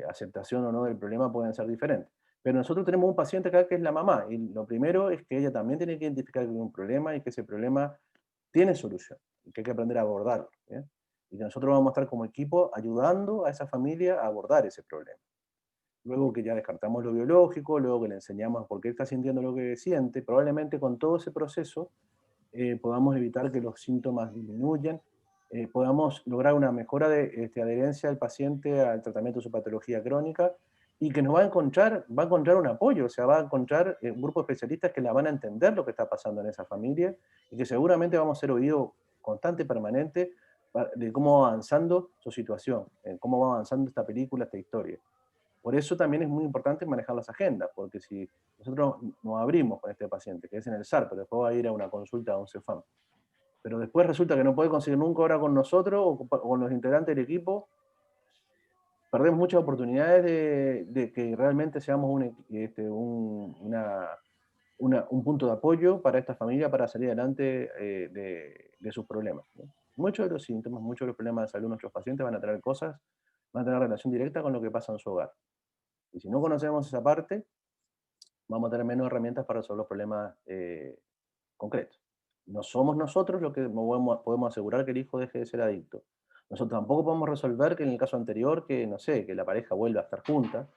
aceptación o no del problema pueden ser diferentes. Pero nosotros tenemos un paciente acá que es la mamá, y lo primero es que ella también tiene que identificar que tiene un problema y que ese problema tiene solución, y que hay que aprender a abordarlo, ¿bien? Y que nosotros vamos a estar como equipo ayudando a esa familia a abordar ese problema. Luego que ya descartamos lo biológico, luego que le enseñamos por qué está sintiendo lo que siente, probablemente con todo ese proceso podamos evitar que los síntomas disminuyan, podamos lograr una mejora de adherencia del paciente al tratamiento de su patología crónica, y que nos va a encontrar un apoyo, o sea, va a encontrar un grupo de especialistas que la van a entender lo que está pasando en esa familia, y que seguramente vamos a ser oído constante y permanente de cómo va avanzando su situación, cómo va avanzando esta película, esta historia. Por eso también es muy importante manejar las agendas, porque si nosotros nos abrimos con este paciente, que es en el SAR, pero después va a ir a una consulta a un CEFAM, pero después resulta que no puede conseguir nunca hora con nosotros o con los integrantes del equipo, perdemos muchas oportunidades de que realmente seamos un punto de apoyo para esta familia para salir adelante de sus problemas, ¿no? Muchos de los síntomas, muchos de los problemas de salud de nuestros pacientes van a tener relación directa con lo que pasa en su hogar. Y si no conocemos esa parte, vamos a tener menos herramientas para resolver los problemas concretos. No somos nosotros los que podemos asegurar que el hijo deje de ser adicto. Nosotros tampoco podemos resolver que en el caso anterior, que no sé, que la pareja vuelva a estar junta,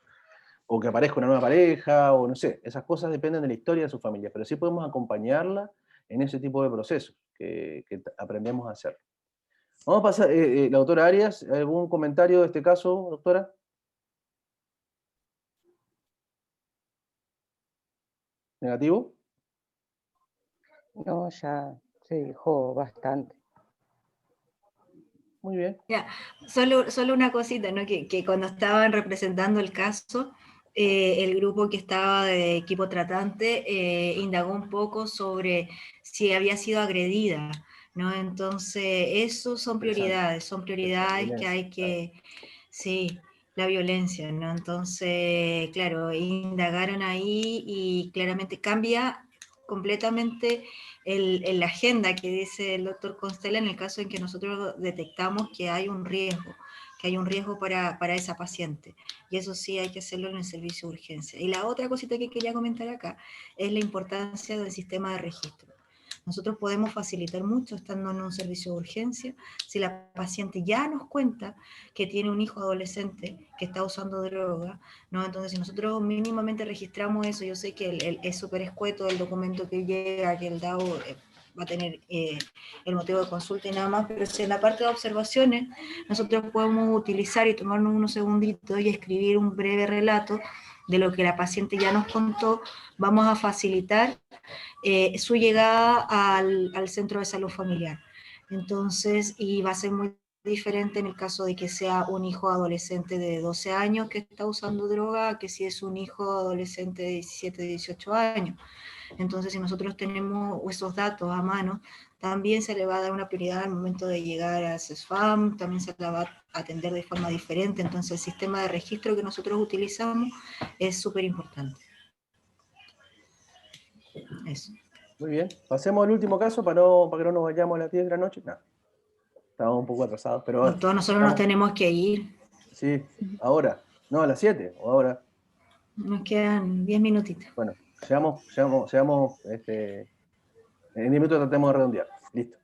o que aparezca una nueva pareja, o no sé, esas cosas dependen de la historia de su familia, pero sí podemos acompañarla en ese tipo de procesos que aprendemos a hacer. Vamos a pasar, la doctora Arias, ¿algún comentario de este caso, doctora? ¿Negativo? No, ya se dijo bastante. Muy bien. Ya, solo una cosita, ¿no? Que cuando estaban representando el caso, el grupo que estaba de equipo tratante indagó un poco sobre si había sido agredida, ¿no? Entonces, eso son prioridades que hay que, sí, la violencia, ¿no? Entonces, claro, indagaron ahí y claramente cambia completamente la agenda que dice el doctor Constella en el caso en que nosotros detectamos que hay un riesgo para esa paciente. Y eso sí hay que hacerlo en el servicio de urgencia. Y la otra cosita que quería comentar acá es la importancia del sistema de registro. Nosotros podemos facilitar mucho estando en un servicio de urgencia si la paciente ya nos cuenta que tiene un hijo adolescente que está usando droga, ¿no? Entonces, si nosotros mínimamente registramos eso, yo sé que es súper escueto el documento que llega, que el DAO va a tener el motivo de consulta y nada más, pero si en la parte de observaciones nosotros podemos utilizar y tomarnos unos segunditos y escribir un breve relato de lo que la paciente ya nos contó, vamos a facilitar su llegada al centro de salud familiar. Entonces, y va a ser muy diferente en el caso de que sea un hijo adolescente de 12 años que está usando droga, que si es un hijo adolescente de 17, 18 años. Entonces, si nosotros tenemos esos datos a mano, también se le va a dar una prioridad al momento de llegar a CESFAM, también se la va a atender de forma diferente. Entonces, el sistema de registro que nosotros utilizamos es súper importante. Eso. Muy bien. Pasemos al último caso para que no nos vayamos a las 10 de la noche. No. Estamos un poco atrasados, pero... Todos nosotros nos tenemos que ir. Sí, ahora. No, a las 7 o ahora. Nos quedan 10 minutitos. Bueno, llegamos en 10 minutos tratemos de redondear. Listo.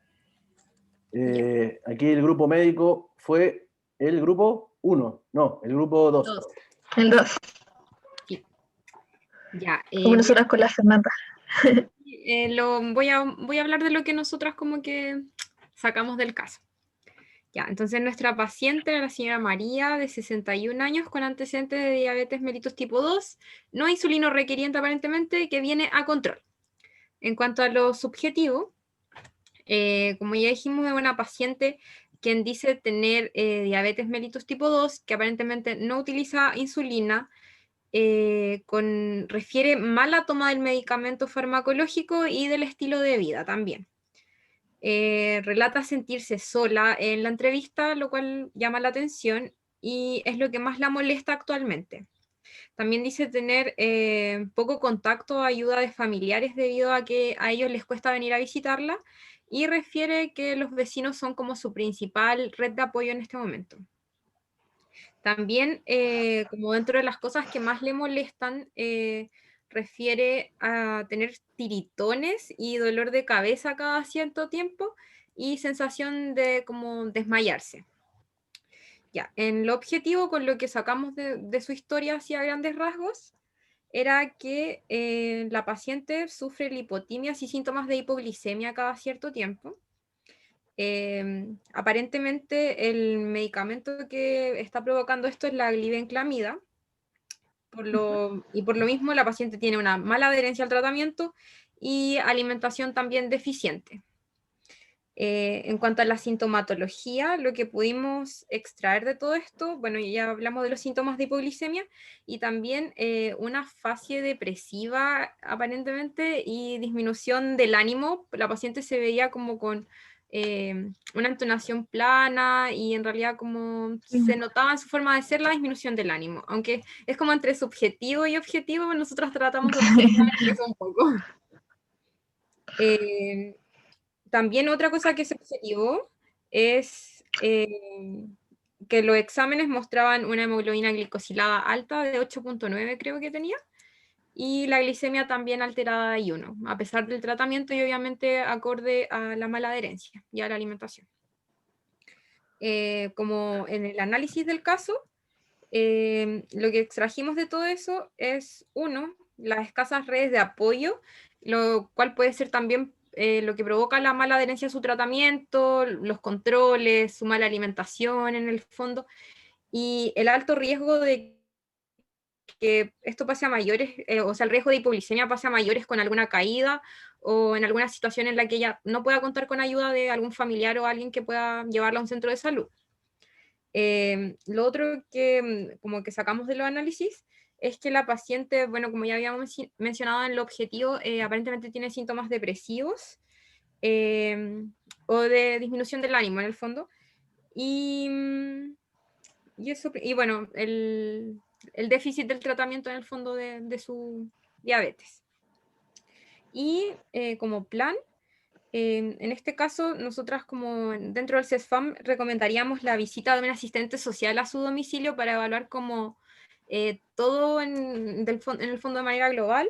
Aquí el grupo médico fue el grupo 1, no, el grupo 2. El 2. Ya. Como nosotras con la Fernanda. Voy a hablar de lo que nosotras como que sacamos del caso. Ya, entonces nuestra paciente era la señora María, de 61 años, con antecedentes de diabetes mellitus tipo 2, no insulino requeriente aparentemente, que viene a control. En cuanto a lo subjetivo, como ya dijimos, es una paciente quien dice tener diabetes mellitus tipo 2, que aparentemente no utiliza insulina, refiere mala toma del medicamento farmacológico y del estilo de vida también. Relata sentirse sola en la entrevista, lo cual llama la atención y es lo que más la molesta actualmente. También dice tener poco contacto o ayuda de familiares debido a que a ellos les cuesta venir a visitarla y refiere que los vecinos son como su principal red de apoyo en este momento. También, como dentro de las cosas que más le molestan, refiere a tener tiritones y dolor de cabeza cada cierto tiempo y sensación de como desmayarse. Ya, en lo objetivo, con lo que sacamos de su historia hacia grandes rasgos, era que la paciente sufre lipotimias y síntomas de hipoglicemia cada cierto tiempo. Aparentemente el medicamento que está provocando esto es la glibenclamida, y por lo mismo la paciente tiene una mala adherencia al tratamiento y alimentación también deficiente. En cuanto a la sintomatología, lo que pudimos extraer de todo esto, bueno, ya hablamos de los síntomas de hipoglicemia y también una fase depresiva aparentemente y disminución del ánimo. La paciente se veía como con una entonación plana y en realidad como se notaba en su forma de ser la disminución del ánimo, aunque es como entre subjetivo y objetivo, nosotros tratamos de observar eso un poco. También otra cosa que se observó es que los exámenes mostraban una hemoglobina glicosilada alta de 8.9 creo que tenía, y la glicemia también alterada de 1, a pesar del tratamiento y obviamente acorde a la mala adherencia y a la alimentación. Como en el análisis del caso, lo que extrajimos de todo eso es, uno, las escasas redes de apoyo, lo cual puede ser también lo que provoca la mala adherencia a su tratamiento, los controles, su mala alimentación en el fondo, y el alto riesgo de que esto pase a mayores, o sea, el riesgo de hipoglicemia pase a mayores con alguna caída o en alguna situación en la que ella no pueda contar con ayuda de algún familiar o alguien que pueda llevarla a un centro de salud. Lo otro que como que sacamos de los análisis es que la paciente, bueno, como ya habíamos mencionado en el objetivo, aparentemente tiene síntomas depresivos o de disminución del ánimo en el fondo. Y bueno, el déficit del tratamiento en el fondo de su diabetes. Y como plan, en este caso, nosotras como dentro del CESFAM recomendaríamos la visita de un asistente social a su domicilio para evaluar como todo en el fondo de manera global,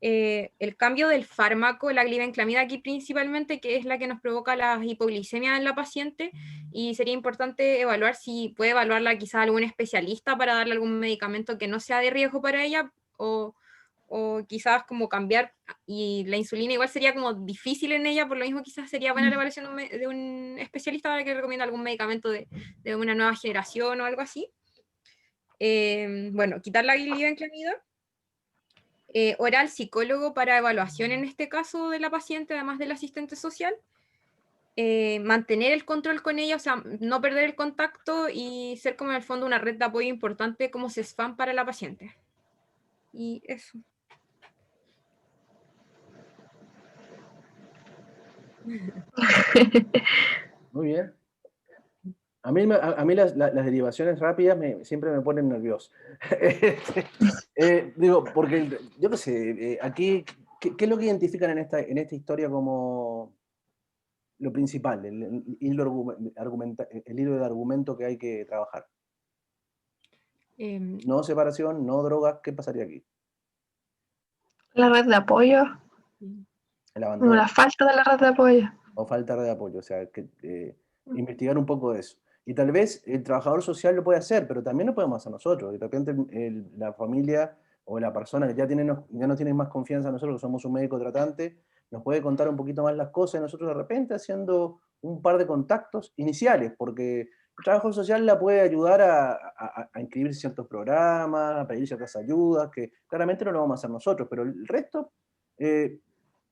el cambio del fármaco, la glibenclamida aquí principalmente, que es la que nos provoca la hipoglicemia en la paciente, y sería importante evaluar si puede evaluarla quizás algún especialista para darle algún medicamento que no sea de riesgo para ella, o quizás como cambiar, y la insulina igual sería como difícil en ella, por lo mismo quizás sería buena la evaluación de un especialista para que recomienda algún medicamento de una nueva generación o algo así. Bueno, quitar la glibenclamida, oral psicólogo para evaluación en este caso de la paciente, además del asistente social, mantener el control con ella, o sea, no perder el contacto y ser como en el fondo una red de apoyo importante como CESFAM para la paciente. Y eso. Muy bien. A mí las derivaciones rápidas siempre me ponen nervioso. Digo, porque yo qué sé, aquí, ¿qué es lo que identifican en esta historia como lo principal, el hilo de argumento que hay que trabajar? No separación, no drogas, ¿qué pasaría aquí? La red de apoyo. El abandono. La falta de la red de apoyo. O falta de apoyo, o sea, investigar un poco de eso. Y tal vez el trabajador social lo puede hacer, pero también lo podemos hacer nosotros. De repente la familia o la persona que ya no tiene más confianza en nosotros, que somos un médico tratante, nos puede contar un poquito más las cosas, y nosotros de repente haciendo un par de contactos iniciales, porque el trabajo social la puede ayudar a inscribirse en ciertos programas, a pedir ciertas ayudas, que claramente no lo vamos a hacer nosotros, pero el resto...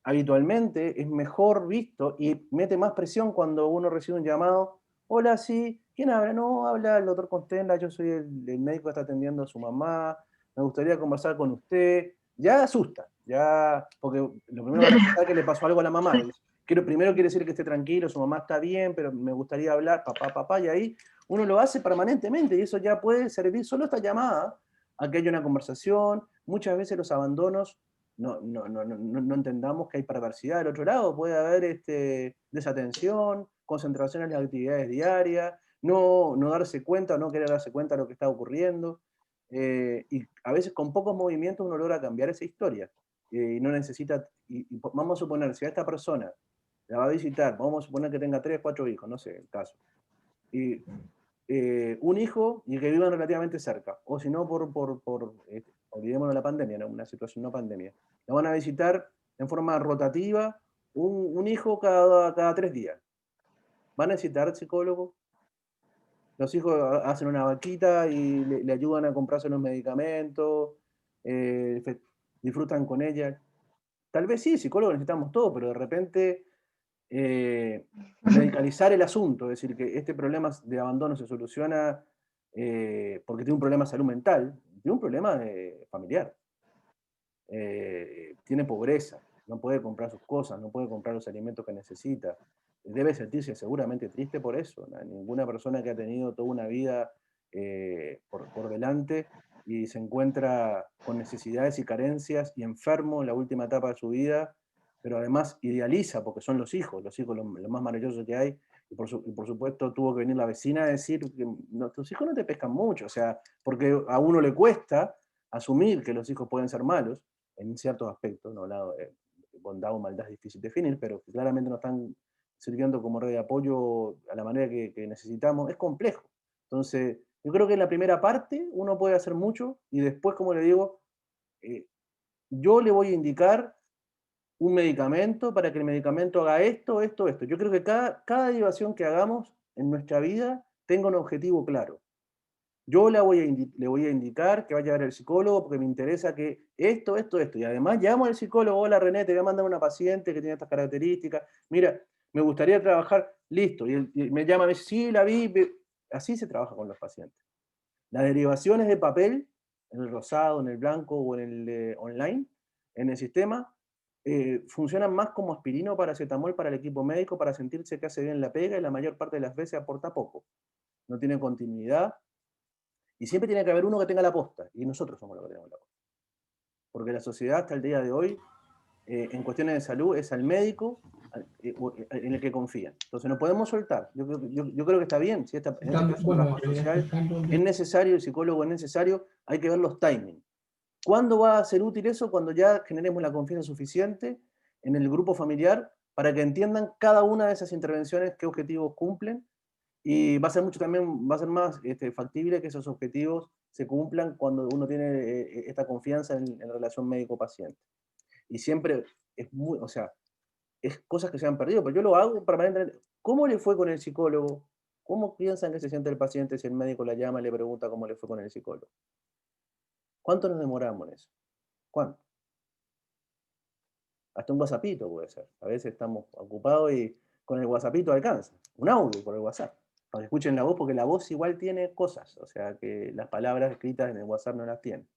habitualmente es mejor visto y mete más presión cuando uno recibe un llamado. Hola, sí, ¿quién habla? No, habla el doctor Constenla, yo soy el médico que está atendiendo a su mamá, me gustaría conversar con usted. Ya asusta, ya, porque lo primero que va a pensar es que le pasó algo a la mamá. Primero quiere decir que esté tranquilo, su mamá está bien, pero me gustaría hablar, papá, y ahí uno lo hace permanentemente y eso ya puede servir solo esta llamada a que haya una conversación. Muchas veces los abandonos no entendamos que hay perversidad del otro lado, puede haber desatención, concentración en las actividades diarias, no darse cuenta, no querer darse cuenta de lo que está ocurriendo, y a veces con pocos movimientos uno logra cambiar esa historia, y no necesita, y vamos a suponer, si a esta persona la va a visitar, vamos a suponer que tenga 3, 4 hijos, no sé, el caso, y un hijo y que vivan relativamente cerca, o si no olvidémonos de la pandemia, ¿no? Una situación no pandemia. La van a visitar en forma rotativa un hijo cada 3 días. ¿Van a necesitar psicólogo? Los hijos hacen una vaquita y le ayudan a comprarse los medicamentos, disfrutan con ella. Tal vez sí, psicólogos necesitamos todo, pero de repente medicalizar el asunto, es decir, que este problema de abandono se soluciona porque tiene un problema de salud mental, tiene un problema familiar. Tiene pobreza, no puede comprar sus cosas, no puede comprar los alimentos que necesita. Debe sentirse seguramente triste por eso. Ninguna persona que ha tenido toda una vida por delante y se encuentra con necesidades y carencias y enfermo en la última etapa de su vida, pero además idealiza, porque son los hijos lo más maravilloso que hay, y por supuesto tuvo que venir la vecina a decir que tus hijos no te pescan mucho, o sea, porque a uno le cuesta asumir que los hijos pueden ser malos, en ciertos aspectos, ¿no? Bondad o maldad es difícil definir, pero que claramente no están sirviendo como red de apoyo a la manera que necesitamos, es complejo. Entonces, yo creo que en la primera parte uno puede hacer mucho, y después, como le digo, yo le voy a indicar un medicamento para que el medicamento haga esto. Yo creo que cada derivación que hagamos en nuestra vida tenga un objetivo claro. Yo le voy a indicar que vaya a ver al psicólogo porque me interesa que esto, y además llamo al psicólogo, hola René, te voy a mandar una paciente que tiene estas características, mira, me gustaría trabajar, listo, y me llama, me dice, sí, la vi, así se trabaja con los pacientes. Las derivaciones de papel, en el rosado, en el blanco o en el online, en el sistema, funcionan más como aspirina o paracetamol para el equipo médico para sentirse que hace bien la pega y la mayor parte de las veces aporta poco. No tiene continuidad y siempre tiene que haber uno que tenga la posta y nosotros somos los que tenemos la posta. Porque la sociedad hasta el día de hoy, en cuestiones de salud, es al médico en el que confían. Entonces no podemos soltar. Yo creo que está bien. Si en este caso un trabajo social es necesario, el psicólogo es necesario, hay que ver los timings. ¿Cuándo va a ser útil eso? Cuando ya generemos la confianza suficiente en el grupo familiar para que entiendan cada una de esas intervenciones qué objetivos cumplen, y va a ser más factible que esos objetivos se cumplan cuando uno tiene esta confianza en relación médico-paciente. Y siempre es muy, o sea, es cosas que se han perdido, pero yo lo hago permanentemente. ¿Cómo le fue con el psicólogo? ¿Cómo piensan que se siente el paciente si el médico la llama y le pregunta cómo le fue con el psicólogo? ¿Cuánto nos demoramos en eso? ¿Cuánto? Hasta un WhatsAppito puede ser. A veces estamos ocupados y con el WhatsAppito alcanza. Un audio por el WhatsApp. Para que escuchen la voz, porque la voz igual tiene cosas. O sea, que las palabras escritas en el WhatsApp no las tienen.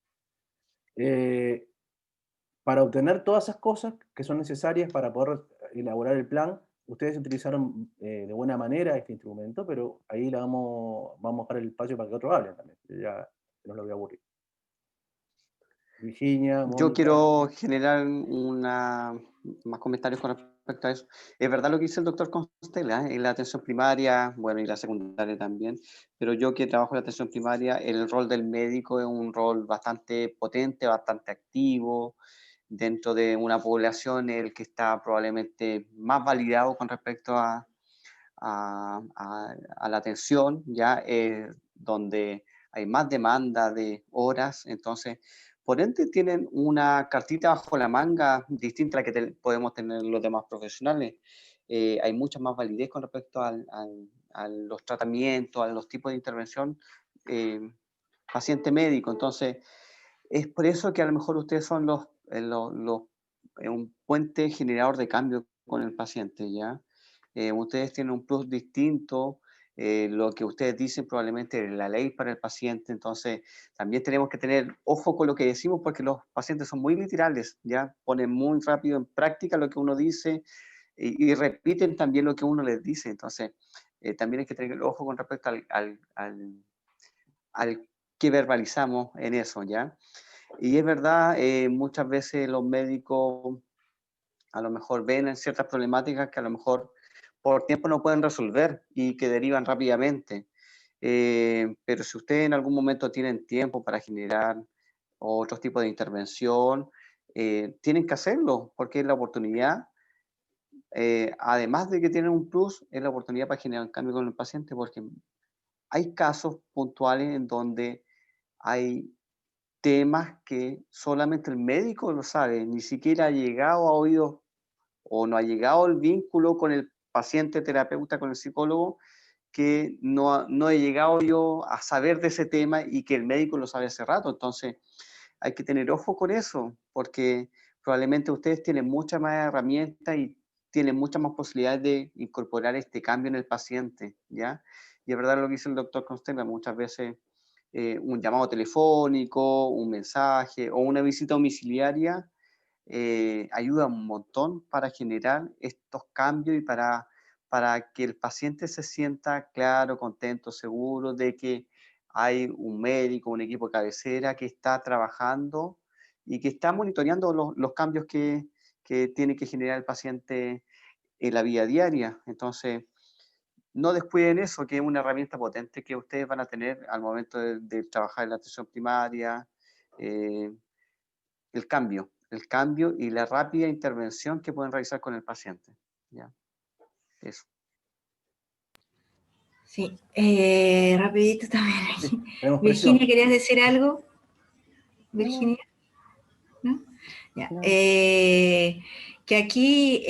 Para obtener todas esas cosas que son necesarias para poder elaborar el plan, ustedes utilizaron de buena manera este instrumento, pero ahí vamos a dejar el espacio para que otros hablen también. Ya no lo voy a aburrir. Virginia, Mónica. Yo quiero generar más comentarios con respecto a eso. Es verdad lo que dice el doctor Constella, en la atención primaria, bueno, y la secundaria también, pero yo que trabajo en la atención primaria, el rol del médico es un rol bastante potente, bastante activo, dentro de una población el que está probablemente más validado con respecto a la atención, ya donde hay más demanda de horas, entonces, por ende tienen una cartita bajo la manga distinta a la que podemos tener los demás profesionales. Hay mucha más validez con respecto a los tratamientos, a los tipos de intervención paciente-médico, entonces, es por eso que a lo mejor ustedes son un puente generador de cambio con el paciente, ¿ya? Ustedes tienen un plus distinto, lo que ustedes dicen probablemente es la ley para el paciente, entonces también tenemos que tener ojo con lo que decimos porque los pacientes son muy literales, ¿ya? Ponen muy rápido en práctica lo que uno dice y repiten también lo que uno les dice, entonces también hay que tener ojo con respecto al que verbalizamos en eso, ¿ya? Y es verdad, muchas veces los médicos a lo mejor ven en ciertas problemáticas que a lo mejor por tiempo no pueden resolver y que derivan rápidamente. Pero si ustedes en algún momento tienen tiempo para generar otros tipos de intervención, tienen que hacerlo porque es la oportunidad. Además de que tienen un plus, es la oportunidad para generar un cambio con el paciente porque hay casos puntuales en donde hay temas que solamente el médico lo sabe, ni siquiera ha llegado a oídos o no ha llegado el vínculo con el paciente terapeuta, con el psicólogo, que no he llegado yo a saber de ese tema y que el médico lo sabe hace rato. Entonces, hay que tener ojo con eso, porque probablemente ustedes tienen muchas más herramientas y tienen muchas más posibilidades de incorporar este cambio en el paciente, ¿ya? Y es verdad lo que dice el doctor Constella, muchas veces un llamado telefónico, un mensaje o una visita domiciliaria ayuda un montón para generar estos cambios y para que el paciente se sienta claro, contento, seguro de que hay un médico, un equipo de cabecera que está trabajando y que está monitoreando los cambios que tiene que generar el paciente en la vida diaria. Entonces, no descuiden eso, que es una herramienta potente que ustedes van a tener al momento de trabajar en la atención primaria, el cambio y la rápida intervención que pueden realizar con el paciente. ¿Ya? Eso. Sí, rapidito también aquí. Virginia, ¿querías decir algo? Virginia. ¿No? Ya. Que que aquí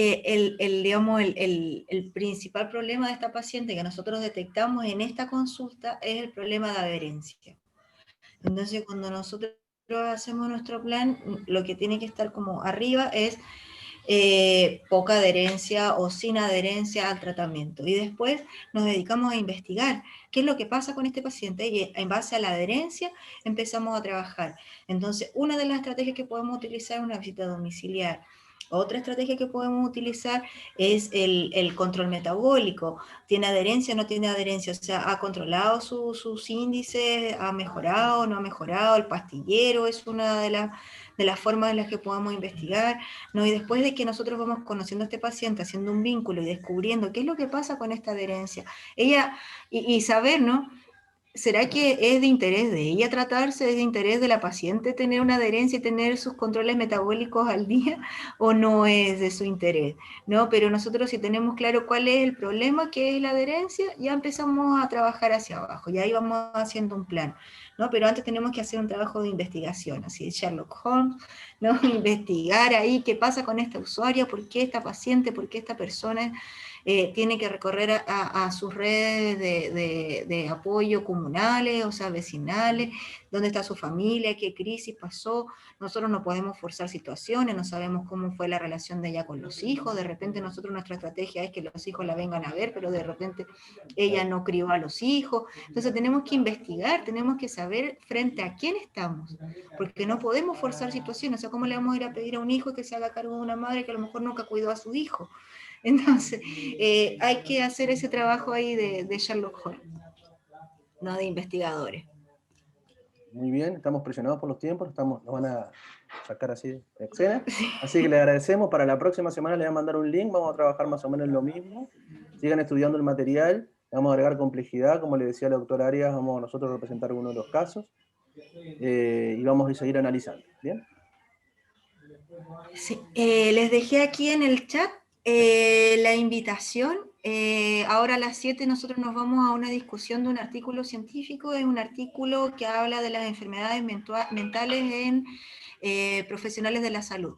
digamos, el principal problema de esta paciente que nosotros detectamos en esta consulta es el problema de adherencia. Entonces, cuando nosotros hacemos nuestro plan, lo que tiene que estar como arriba es poca adherencia o sin adherencia al tratamiento. Y después nos dedicamos a investigar qué es lo que pasa con este paciente y en base a la adherencia empezamos a trabajar. Entonces, una de las estrategias que podemos utilizar es una visita domiciliar. Otra estrategia que podemos utilizar es el control metabólico. ¿Tiene adherencia o no tiene adherencia? O sea, ¿ha controlado sus índices? ¿Ha mejorado o no ha mejorado? El pastillero es una de las formas en las que podemos investigar, ¿no? Y después de que nosotros vamos conociendo a este paciente, haciendo un vínculo y descubriendo qué es lo que pasa con esta adherencia, y saber, ¿no? ¿Será que es de interés de ella tratarse, es de interés de la paciente tener una adherencia y tener sus controles metabólicos al día, o no es de su interés? ¿No? Pero nosotros, si tenemos claro cuál es el problema, que es la adherencia, ya empezamos a trabajar hacia abajo, y ahí vamos haciendo un plan, ¿no? Pero antes tenemos que hacer un trabajo de investigación, así de Sherlock Holmes, ¿no? Investigar ahí qué pasa con esta usuaria, por qué esta paciente, por qué esta persona tiene que recorrer a sus redes de apoyo comunales, o sea, vecinales, dónde está su familia, qué crisis pasó. Nosotros no podemos forzar situaciones, no sabemos cómo fue la relación de ella con los hijos, de repente nosotros nuestra estrategia es que los hijos la vengan a ver, pero de repente ella no crió a los hijos. Entonces tenemos que investigar, tenemos que saber frente a quién estamos, porque no podemos forzar situaciones. O sea, ¿cómo le vamos a ir a pedir a un hijo que se haga cargo de una madre que a lo mejor nunca cuidó a su hijo? Entonces, hay que hacer ese trabajo ahí de Sherlock Holmes, no de investigadores. Muy bien, estamos presionados por los tiempos, nos van a sacar así de escena, así que le agradecemos. Para la próxima semana le voy a mandar un link, vamos a trabajar más o menos lo mismo, sigan estudiando el material, vamos a agregar complejidad, como le decía la doctora Arias, vamos a nosotros representar uno de los casos, y vamos a seguir analizando, ¿bien? Sí, les dejé aquí en el chat la invitación. Ahora a las 7 nosotros nos vamos a una discusión de un artículo científico, es un artículo que habla de las enfermedades mentales en profesionales de la salud.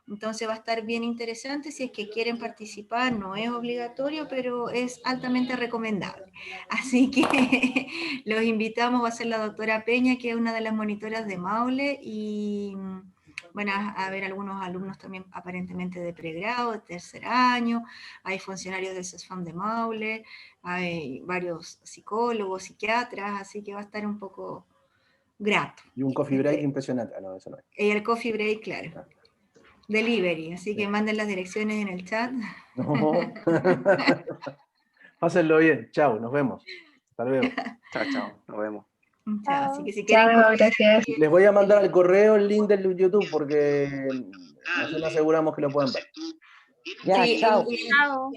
Entonces va a estar bien interesante, si es que quieren participar, no es obligatorio, pero es altamente recomendable. Así que los invitamos, va a ser la doctora Peña, que es una de las monitoras de Maule, y van a haber algunos alumnos también aparentemente de pregrado, de tercer año, hay funcionarios del CESFAM de Maule, hay varios psicólogos, psiquiatras, así que va a estar un poco grato. Y un coffee break impresionante. Ah, no, eso no es. Y el coffee break, claro. Delivery, así que manden las direcciones en el chat. No. Pásenlo bien, chao, nos vemos. Hasta luego. Chao, nos vemos. Chao, así que si quieren... Chao, gracias. Les voy a mandar al correo el link del YouTube porque así nos aseguramos que lo puedan ver. Ya, Sí, chao. chao.